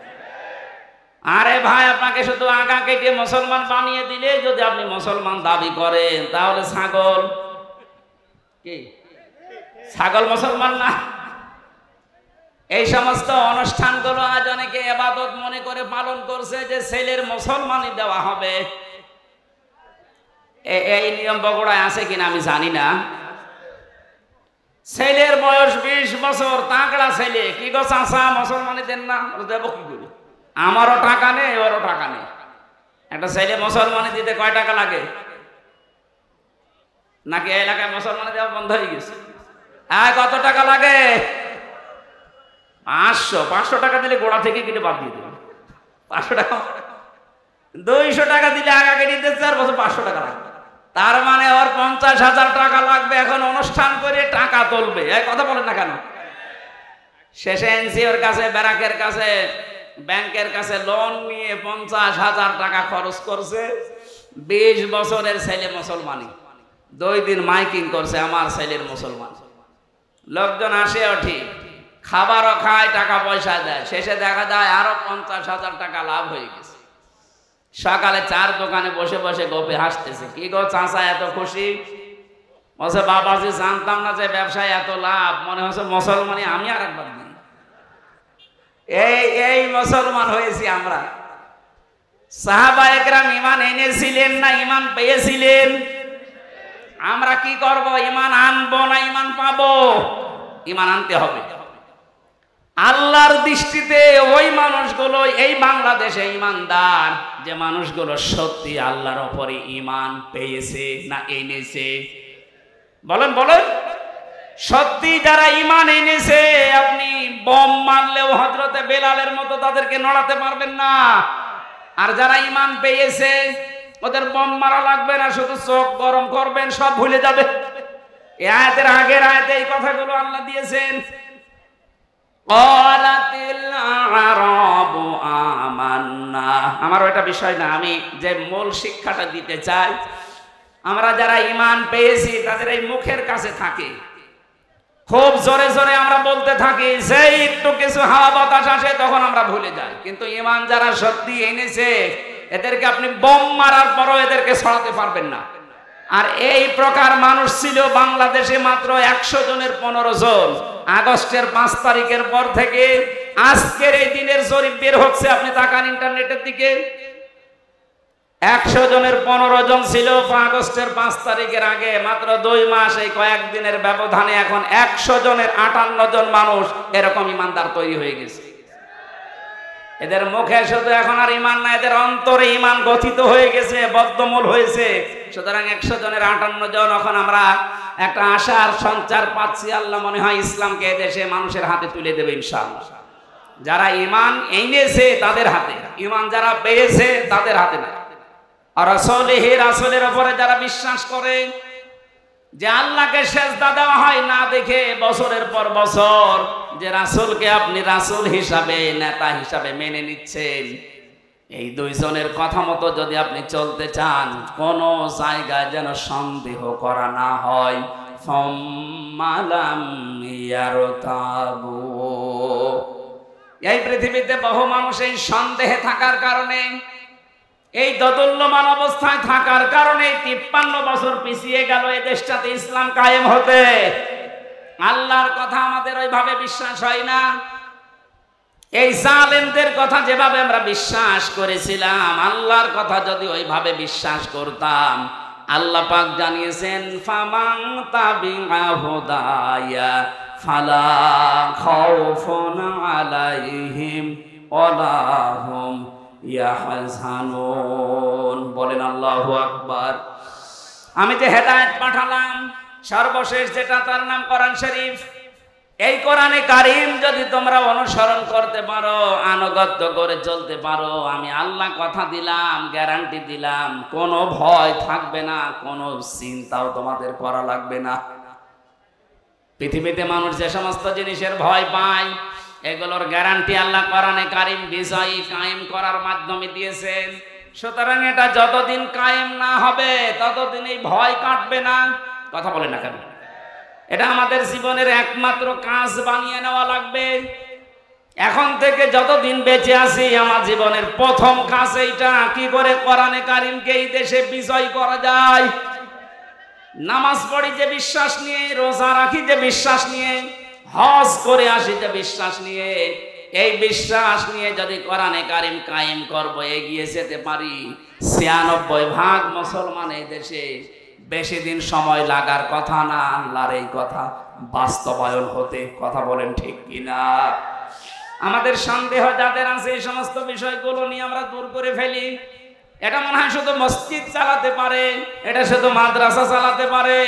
আরে ভাই, আপনাকে শুধু আগা কেটে মুসলমান বানিয়ে দিলে যদি আপনি মুসলমান দাবি করেন, তাহলে ছাগল কি? ছাগল মুসলমান না? এই সমস্ত অনুষ্ঠানগুলো আজ অনেকে ইবাদত মনে করে পালন করছে, যে ছেলের মুসলমানি দেওয়া হবে। এই নিয়ম বগুড়ায় আছে কিনা আমি জানি না। ছেলের বয়স 20 বছর, তাগড়া ছেলে, কি গো চাচা মুসলমানি দেন না? দেবো কি করে? আমারও টাকা নেই, ওরও টাকা নেই। একটা ছেলে মুসলমানি দিতে কয় টাকা লাগে? নাকি এলাকায় মুসলমানি দেওয়া বন্ধ হয়ে গেছে? কত টাকা লাগে? 500 টাকা দিলে গোড়া থেকে কেটে বাদ দিয়ে দেবে। 500 টাকা, 200 টাকা দিলে আগা কেটে দিতে 4 বছর 500 টাকা লাগবে। তার মানে ওর 50,000 টাকা লাগবে এখন অনুষ্ঠান করে টাকা তুলবে। এই কথা বলেন না কেন? শেষে এনজিওর কাছে, ব্যারাকের কাছে, ব্যাংকের কাছে লোন নিয়ে 50,000 টাকা খরচ করছে। 20 বছরের ছেলে মুসলমানি, 2 দিন মাইকিং করছে আমার ছেলের মুসলমান। লোকজন আসেও ঠিক, খাবারও খায়, টাকা পয়সা দেয়। শেষে দেখা যায় আরো 50,000 টাকা লাভ হয়ে গেছে। সকালে 4 দোকানে বসে বসে গোপে হাসতেছে। কি গো চাচা এত খুশি? বলছে বাবাজি জানতাম না যে ব্যবসায় এত লাভ, মনে হচ্ছে মুসলমানি আমি আর একবার দিই। এই মুসলমান হয়েছি আমরা। সাহাবায়ে কেরাম ঈমান এনেছিলেন না ঈমান পেয়েছিলেন? আমরা কি করব? ঈমান আনবো না ঈমান পাবো? ঈমান আনতে হবে। আল্লাহর দৃষ্টিতে ওই মানুষগুলো এই বাংলাদেশে ঈমানদার, যে মানুষগুলো সত্যি আল্লাহর উপরে ঈমান পেয়েছে না এনেছে? বলেন বলেন। সত্যি যারা ঈমান এনেছে, আপনি বম মারলেও হযরতে বেলালের মতো তাদেরকে নড়াতে পারবেন না। আর যারা ঈমান পেয়েছে, ওদের বম মারা লাগবে না, শুধু চোখ গরম করবেন, সব ভুলে যাবে। এই আয়াতের আগের আয়াতে এই কথাগুলো আল্লাহ দিয়েছেন। ক্বালাতিল আরাবু আমান্না। আমার ওটা বিষয় না, আমি যে মূল শিক্ষাটা দিতে চাই, আমরা যারা ঈমান পেয়েছি তাদের এই মুখের কাছে থাকে, খুব জোরে জোরে আমরা বলতে থাকি, সেই একটু কিছু হাওয়া বাতাস আসে তখন আমরা ভুলে যাই। কিন্তু ঈমান যারা সত্যি এনেছে, এদেরকে আপনি বোম মারার পরও এদেরকে ছড়াতে পারবেন না। আর এই প্রকার মানুষ ছিল বাংলাদেশে মাত্র 100 জনের 15 জন। আগস্টের 5 তারিখের পর থেকে আজকের এই দিনের জরিপ বের হচ্ছে, আপনি তাকান ইন্টারনেটের দিকে। 100 জনের 15 জন ছিল আগস্টের 5 তারিখের আগে। মাত্র 2 মাস, এই কয়েকদিনের ব্যবধানে এখন 100 জনের 58 জন মানুষ এরকম ইমানদার তৈরি হয়ে গেছে। এদের মুখে শুধু এখন আর ঈমান না, এদের অন্তরে ঈমান গঠিত হয়ে গেছে, বদ্ধমূল হয়েছে। সুতরাং 100 জনের 58 জন, এখন আমরা একটা আশার সঞ্চার পাচ্ছি। আল্লাহ মনে হয় ইসলামকে এদেশে মানুষের হাতে তুলে দেবে ইনশাআল্লাহ। যারা ঈমান এনেছে তাদের হাতে, ঈমান যারা পেয়েছে তাদের হাতে না। আর রাসূলের উপরে যারা বিশ্বাস করে যে আল্লাহকে সেজদা দেওয়া হয় না দেখে বছরের পর বছর, যে রাসূলকে আপনি রাসূল হিসাবে, নেতা হিসাবে মেনে নিচ্ছেন, এই 2 জনের কথা মতো যদি আপনি চলতে চান, কোন জায়গায় যেন সন্দেহ করা না হয়। ফাম্মালাম ইয়ারতাবু। এই পৃথিবীতে বহু মানুষ এই সন্দেহে থাকার কারণে, এই দোদুল্যমান অবস্থায় থাকার কারণে 53 বছর পিছিয়ে গেল এই দেশটাতে ইসলাম কায়েম হতে। আল্লাহর কথা আমাদের ওইভাবে বিশ্বাস হয় না। এই জালেমদের কথা যেভাবে আমরা বিশ্বাস করেছিলাম, আল্লাহর কথা যদি ওইভাবে বিশ্বাস করতাম, আল্লাহ পাক জানিয়েছেন ফামান তাবিআ হুদায়া ফালা খাউফুন আলাইহিম ওয়ালা হুম ইয়াহজানুন। বলেন আল্লাহু আকবার। আমি যে হেদায়েত পাঠালাম সর্বশেষ যেটা, তার নাম কোরআন শরীফ। এই কোরআনে কারিম যদি তোমরা অনুসরণ করতে পারো, আনুগত্য করে চলতে পারো, আমি আল্লাহ কথা দিলাম, গ্যারান্টি দিলাম, কোনো ভয় থাকবে না, কোনো চিন্তাও তোমাদের করা লাগবে না। পৃথিবীতে মানুষ যে সমস্ত জিনিসের ভয় পায়, এগুলোর গ্যারান্টি আল্লাহ কোরআনে কারিম বিজয়ী কায়েম করার মাধ্যমে দিয়েছেন। সুতরাং এটা যতদিন কায়েম না হবে ততদিন এই ভয় কাটবে না। কথা বলে না কেন? এটা আমাদের জীবনের একমাত্র কাজ বানিয়ে নেওয়া লাগবে। এখন থেকে যতদিন বেঁচে আছি, আমার জীবনের প্রথম কাজ এইটা, কি করে কোরআনে কারিমকে এই দেশে বিজয় করা যায়। নামাজ পড়ি যে বিশ্বাস নিয়ে, রোজা রাখি যে বিশ্বাস নিয়ে, হজ করে আসি যে বিশ্বাস নিয়ে, এই বিশ্বাস নিয়ে যদি কোরআনে কারিম কায়েম করব, এগিয়ে যেতে পারি, ৯৬% মুসলমান এই দেশে, বেশি দিন সময় লাগার কথা না আল্লাহর এই কথা বাস্তবায়ন হতে। কথা বলেন ঠিক কিনা? আমাদের সন্দেহ যাদের আছে এই সমস্ত বিষয়গুলো নিয়ে আমরা দূর করে ফেলি। এটা মনে হয় শুধু মসজিদ চালাতে পারে, এটা শুধু মাদ্রাসা চালাতে পারে,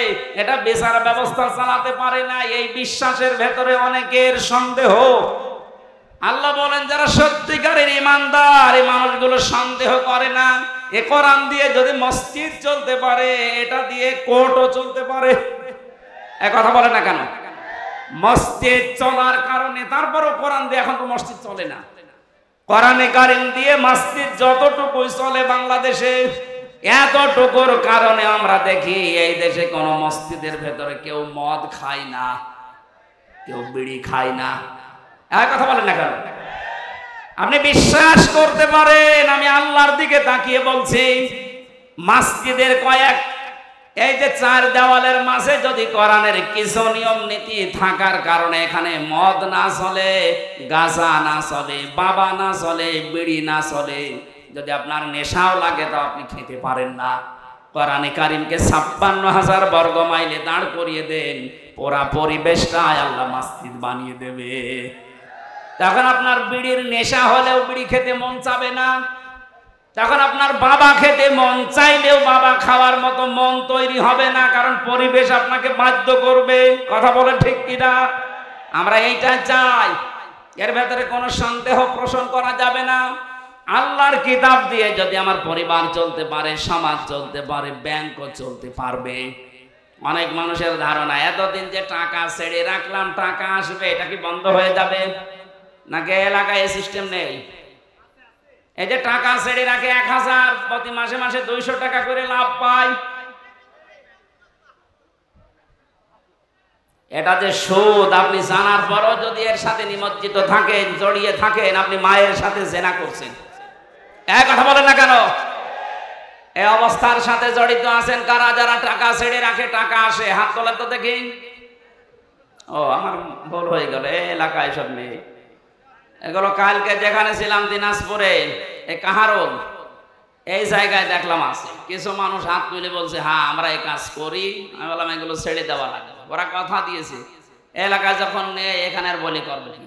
এটা বিচার ব্যবস্থা চালাতে পারে না, এই বিশ্বাসের ভেতরে অনেকের সন্দেহ। আল্লাহ বলেন যারা সত্যিকারের ইমানদার, এই মানুষগুলো সন্দেহ করে না। এ কোরআন দিয়ে যদি মসজিদ চলতে পারে, এটা দিয়ে কোর্টও চলতে পারে। এক কথা বলে না কেন? মসজিদ চলার কারণে, তারপরও কোরআন দিয়ে এখন তো মসজিদ চলে না। কোরআনে কারিম দিয়ে মসজিদ যতটুকুই চলে বাংলাদেশে, এতটুকুর কারণে আমরা দেখি এই দেশে কোন মসজিদের ভেতরে কেউ মদ খায় না, কেউ বিড়ি খায় না। এক কথা বলেন না কেন? আপনি বিশ্বাস করতে পারেন, আমি আল্লাহর দিকে তাকিয়ে বলছি, মসজিদের কয়েক এই যে 4 দেওয়ালের মাঝে যদি কোরআনের কিছু নিয়ম নীতি থাকার কারণে এখানে মদ না চলে, গাঁজা না চলে, বাবা না চলে, বিড়ি না চলে, যদি আপনার নেশাও লাগে তো আপনি খেতে পারেন না। কোরআনে কারিমকে ৫৬,০০০ বর্গ মাইলে দাঁড় করিয়ে দেন, পুরা পরিবেশটা আল্লাহ মসজিদ বানিয়ে দেবে। তখন আপনার বিড়ির নেশা হলেও বিড়ি খেতে মন চাবে না, তখন আপনার বাবা খেতে মন চাইলেও বাবা খাওয়ার মতো মন তৈরি হবে না, কারণ পরিবেশ আপনাকে বাধ্য করবে। কথা বলে ঠিক কিনা? আমরা এইটা চাই, এর ভেতরে কোনো সন্দেহ পোষণ করা যাবে না। আল্লাহর কিতাব দিয়ে যদি আমার পরিবার চলতে পারে, সমাজ চলতে পারে, ব্যাংকও চলতে পারবে। অনেক মানুষের ধারণা এতদিন যে টাকা ছেড়ে রাখলাম টাকা আসবে, এটা কি বন্ধ হয়ে যাবে নাকি এলাকায় এই সিস্টেম নেই? এই যে টাকা ছেড়ে রাখে ১,০০০, প্রতি মাসে মাসে ২০০ টাকা করে লাভ পায়, এটা যে সুদ, আপনি জানার পরও যদি এর সাথে নিমজ্জিত থাকেন, জড়িয়ে থাকেন, আপনি মায়ের সাথে জেনা করছেন। এক কথা বলেন না কেন? এই অবস্থার সাথে জড়িত আছেন কারা? যারা টাকা ছেড়ে রাখে টাকা আসে, হাত তোলা তো দেখি। ও আমার ভুল হয়ে গেল, এই এলাকায় সব নেই এগুলো। কালকে যেখানে ছিলাম দিনাজপুরে, এই কাহারোল এই জায়গায় দেখলাম আছে কিছু মানুষ হাত তুলে বলছে হ্যাঁ আমরা এই কাজ করি। আমি বললাম এগুলো ছেড়ে দেওয়া লাগবে, ওরা কথা দিয়েছে এলাকায় যখন নেই এখানে আর বলি করবে কি।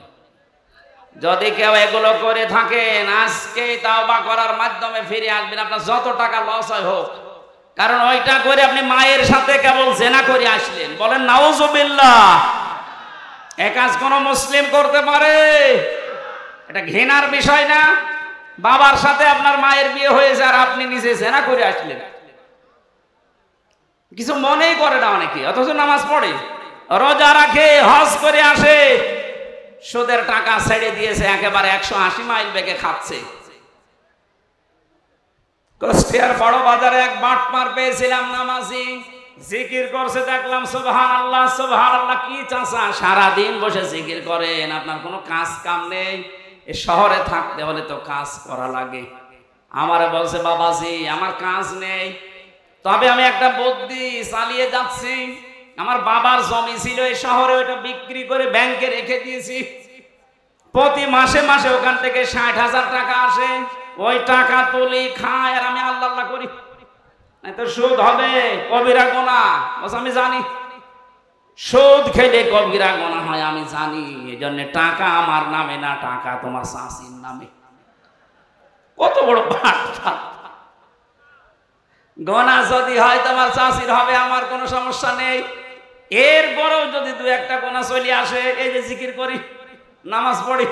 যদি কেউ এগুলো করে থাকেন আজকে তাওবা করার মাধ্যমে ফিরে আসবেন, আপনার যত টাকা লস হয় হোক, কারণ ওইটা করে আপনি মায়ের সাথে কেবল জেনা করে আসলেন। বলেন নাউজুবিল্লাহ। এ কাজ কোন মুসলিম করতে পারে? এটা ঘৃণার বিষয় না? বাবার সাথে আপনার মায়ের বিয়ে হয়েছে আর আপনি নিজে জেনা করে আসলেন, কিছু মনেই করে না অনেকে, অথচ নামাজ পড়ে, রোজা রাখে, হজ করে আসে, সুদের টাকা ছেড়ে দিয়েছে, একেবারে ১৮০ মাইল বেগে খাচ্ছে। কুষ্টিয়ার বড় বাজারে এক বাটপার পেয়েছিলাম, নামাজি, জিকির করছে, দেখলাম সুবহানাল্লাহ সুবহানাল্লাহ। কি চাচা সারাদিন বসে জিকির করেন, আপনার কোনো কাজ কাম নেই? এই শহরে থাকতে হলে তো কাজ করা লাগে। আমারে বলছে বাবাজি আমার কাজ নেই, তবে আমি একটা বুদ্ধি চালিয়ে যাচ্ছি। আমার বাবার জমি ছিল এই শহরে, ওইটা বিক্রি করে ব্যাংকে রেখে দিয়েছি, প্রতি মাসে মাসে ওখান থেকে 60,000 টাকা আসে, ওই টাকা তুলি খায় আর আমি আল্লাহ আল্লাহ করি, তো সুদ হবে, কবিরা গুনাহ। আমি জানি সুদ খেলে কবিরা গুনাহ হয়, আমি জানি। এই জন্য টাকা আমার নামে না, টাকা তোমার শাশির নামে। কত বড় বাটপার! গুনাহ যদি হয় তোমার শাশির হবে, আমার কোনো সমস্যা নেই। এরপরেও যদি দু একটা গুনাহ চলে আসে, এই যে জিকির করি, নামাজ পড়ি,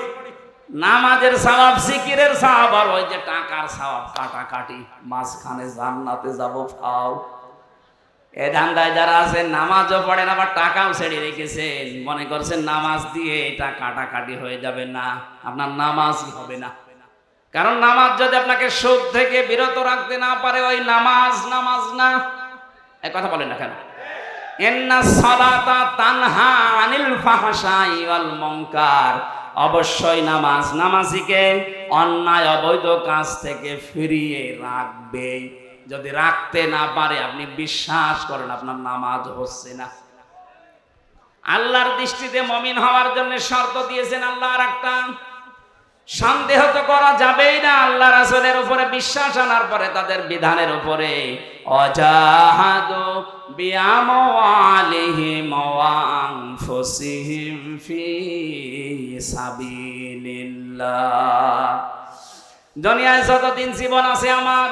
নামাজের সওয়াব, জিকিরের সওয়াব, আর ওই যে টাকার সওয়াব কাটাকাটি, মাঝখানে জান্নাতে যাব ফাও। এ ধান্দায় যারা আছেন, নামাজও পড়েন আবার টাকাও ছেড়ে রেখেছেন, মনে করছেন নামাজ দিয়ে এটা কাটাকাটি হয়ে যাবে, না, আপনার নামাজই হবে না। কারণ নামাজ যদি আপনাকে সুদ থেকে বিরত রাখতে না পারে, ওই নামাজ নামাজ না। এই কথা বলেন না কেন? ইন্নাস সালাতা তানহা আনিল ফাহশাই ওয়াল মুনকার, অবশ্যই নামাজ নামাজিকে অন্যায় অবৈধ কাজ থেকে ফিরিয়ে রাখবে। যদি রাখতে না পারে, আপনি বিশ্বাস করেন আপনার নামাজ হচ্ছে না। আল্লাহর দৃষ্টিতে মুমিন হওয়ার জন্য শর্ত দিয়েছেন আল্লাহ আর একটা, সন্দেহ তো করা যাবেই না। আল্লাহ রাসূলের উপরে বিশ্বাস আনার পরে তাদের বিধানের উপরে অজাহাদু বিআমওয়ালিহিম ওয়া আনফুসিহিম ফি সাবিলিল্লাহ। দুনিয়ায় যতদিন জীবন আছে আমার,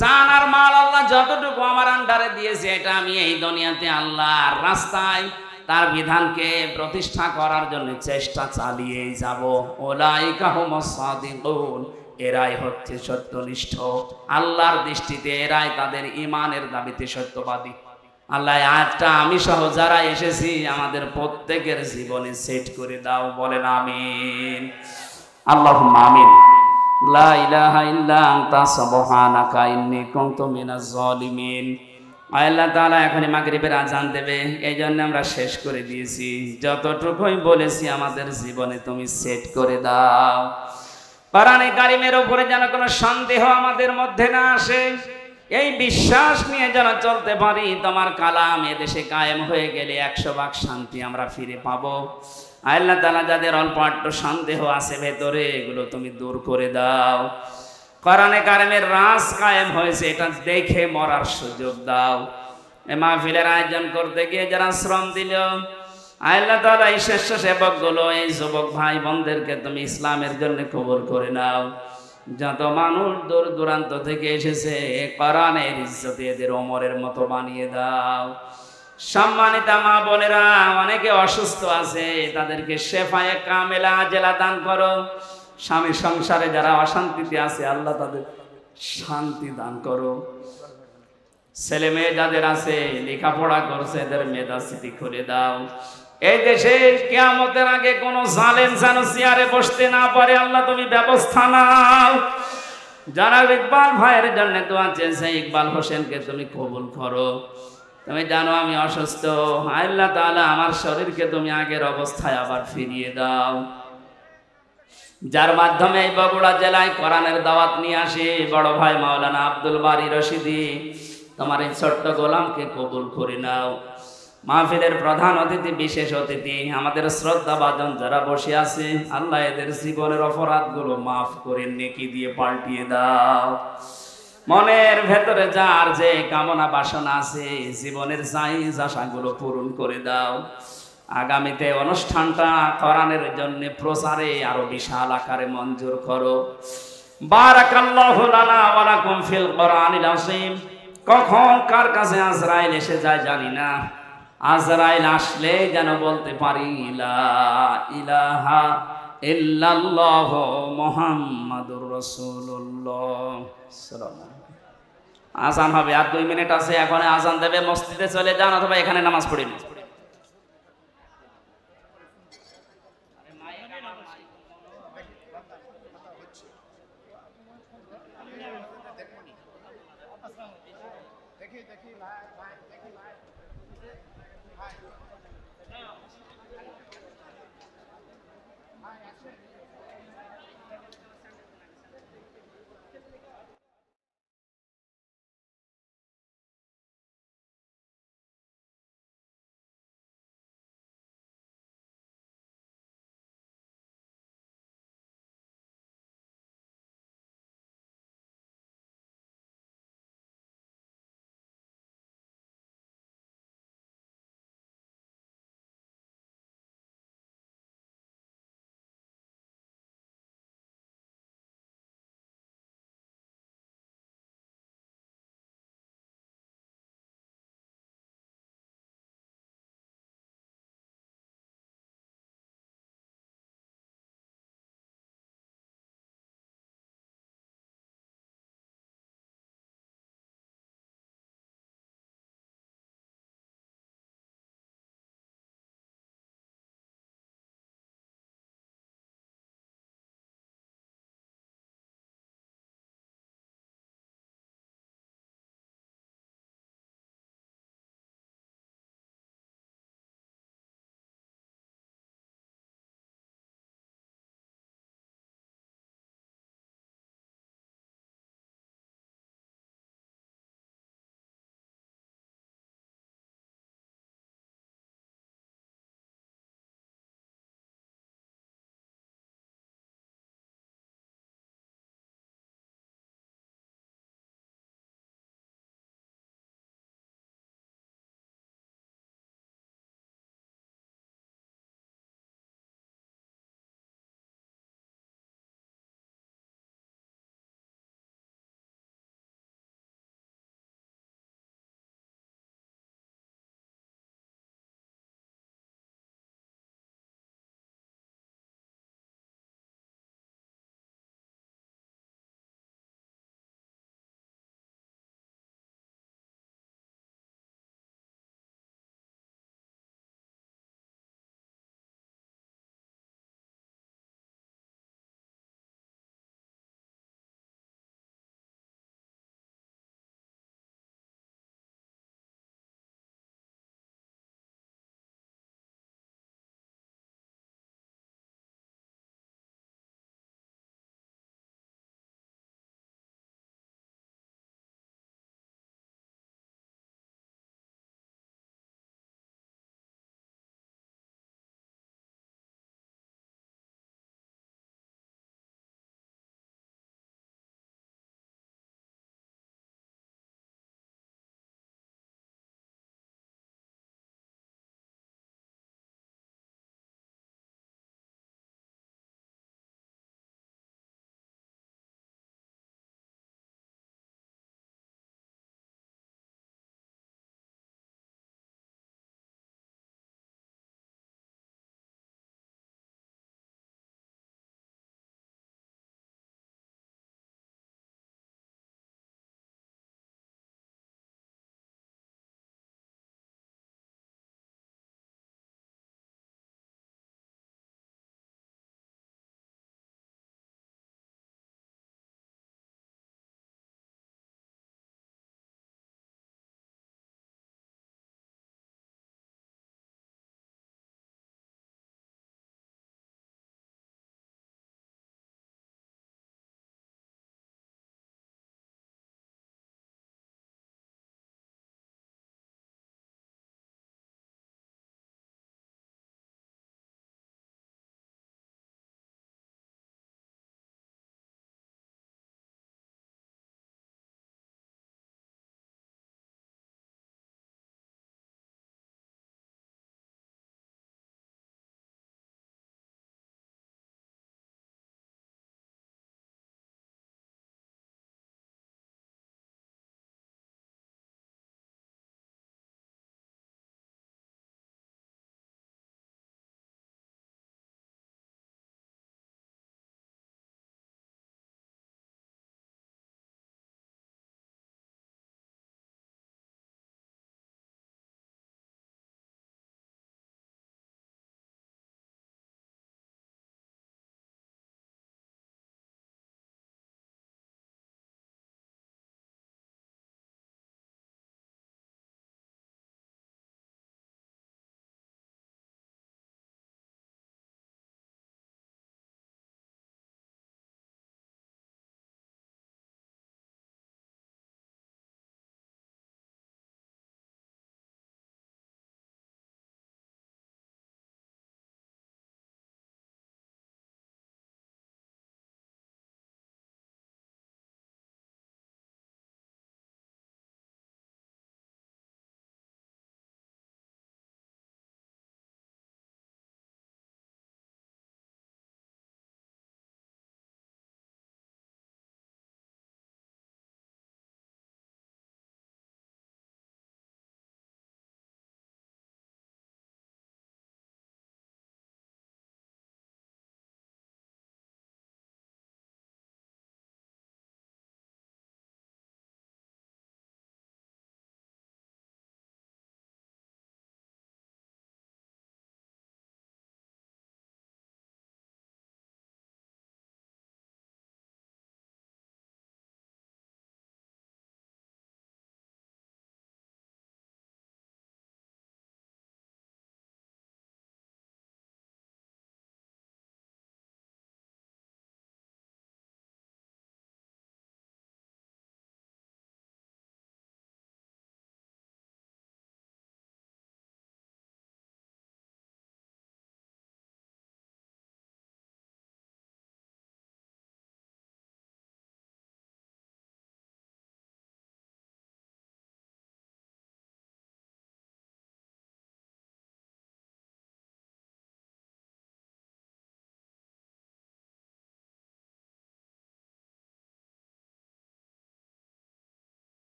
জান আর মাল আল্লাহ যতটুকু আমার আন্ডারে দিয়েছে, এটা আমি এই দুনিয়াতে আল্লাহর রাস্তায় তার বিধানকে প্রতিষ্ঠা করার জন্য চেষ্টা চালিয়েই যাব। উলাইকা হুমুস সাদিকুন, এরাই হচ্ছে সত্যনিষ্ঠ। আল্লাহর দৃষ্টিতে এরাই তাদের ঈমানের দাবিতে সত্যবাদী। আল্লাহ আজটা আমি সহ যারা এসেছি, আমাদের প্রত্যেকের জীবনে সেট করে দাও, বলেন আমিন। আল্লাহুম্মা আমিন। লা ইলাহা ইল্লা আনতা সুবহানাকা ইন্নী কুনতু মিনাজ জালিমিন। আল্লাহ তাআলা এখনই মাগরিবের আজান দেবে, এই জন্য আমরা শেষ করে দিয়েছি। যতটুকুই বলেছি আমাদের জীবনে তুমি সেট করে দাও। কোরআনে কারীমের উপরে যেন কোনো সন্দেহ আমাদের মধ্যে না আসে, এই বিশ্বাস নিয়ে যেন চলতে পারি। তোমার কালাম এদেশে কায়েম হয়ে গেলে 100 ভাগ শান্তি আমরা ফিরে পাবো। আল্লাহ তাআলা যাদের অল্প একটু সন্দেহ আছে ভেতরে, এগুলো তুমি দূর করে দাও। কোরআনে কারিমের রাজ কায়েম হয়েছে, এটা দেখে মরার সুযোগ দাও। এই মাহফিলের আয়োজন করতে গিয়ে যারা শ্রম দিল, আল্লাহ তাআলা এই স্বেচ্ছাসেবকগুলো, এই যুবক ভাই বোনদেরকে তুমি ইসলামের জন্য কবুল করে নাও। যত মানুষ দূর দূরান্ত থেকে এসেছে, কোরআনের ইজ্জতে এদের ওমরের মতো বানিয়ে দাও। সম্মানিত মা বোনেরা, অনেকে অসুস্থ আছে, তাদেরকে শেফায়ে কামেলা আজেলা দান করো। স্বামী সংসারে যারা অশান্তিতে আছে, আল্লাহ তাদের শান্তি দান করো। ছেলে মেয়ে যাদের আছে, লেখাপড়া করছে, এদের মেধাস্মৃতি খুলে দাও। এই দেশে কিয়ামতের আগে কোন জালেম যেন চেয়ারে বসতে না পারে, আল্লাহ তুমি ব্যবস্থা নাও। যারা ইকবাল ভাইয়ের জন্য দোয়া চেয়েছে, ইকবাল হোসেনকে তুমি কবুল করো। তুমি জানো আমি অসুস্থ, আল্লাহ তাআলা আমার শরীরকে তুমি আগের অবস্থায় আবার ফিরিয়ে দাও। যার মাধ্যমে এই বগুড়া জেলায় কোরআনের দাওয়াত নিয়ে আসে বড় ভাই মাওলানা আব্দুল বারী রশিদি, তোমার এই ছোট্ট গোলামকে কবুল করে নাও। মাহফিলের প্রধান অতিথি, বিশেষ অতিথি, আমাদের শ্রদ্ধাভাজন যারা বসে আছে, আল্লাহ এদের জীবনের অপরাধগুলো মাফ করে নেকি দিয়ে পাল্টিয়ে দাও। মনের ভেতরে যার যে কামনা বাসনা আছে, জীবনের জায়েজ আশাগুলো পূরণ করে দাও। আগামীতে অনুষ্ঠানটা কোরআনের জন্য প্রচারে আরো বিশাল আকারে মঞ্জুর করো। বারাকাল্লাহু লানা ওয়া লাকুম ফিল কোরআনিল আযীম। কখন কার কাছে আজরাইল এসে যায় জানি না, আজরাইল আসলে যেন বলতে পারি লা ইলাহা ইল্লাল্লাহ মুহাম্মাদুর রাসূলুল্লাহ। আজান হবে, আর 2 মিনিট আছে, এখন আজান দেবে। মসজিদে চলে যান অথবা এখানে নামাজ পড়ে নিন। দেখি ভাই, দেখি ভাই।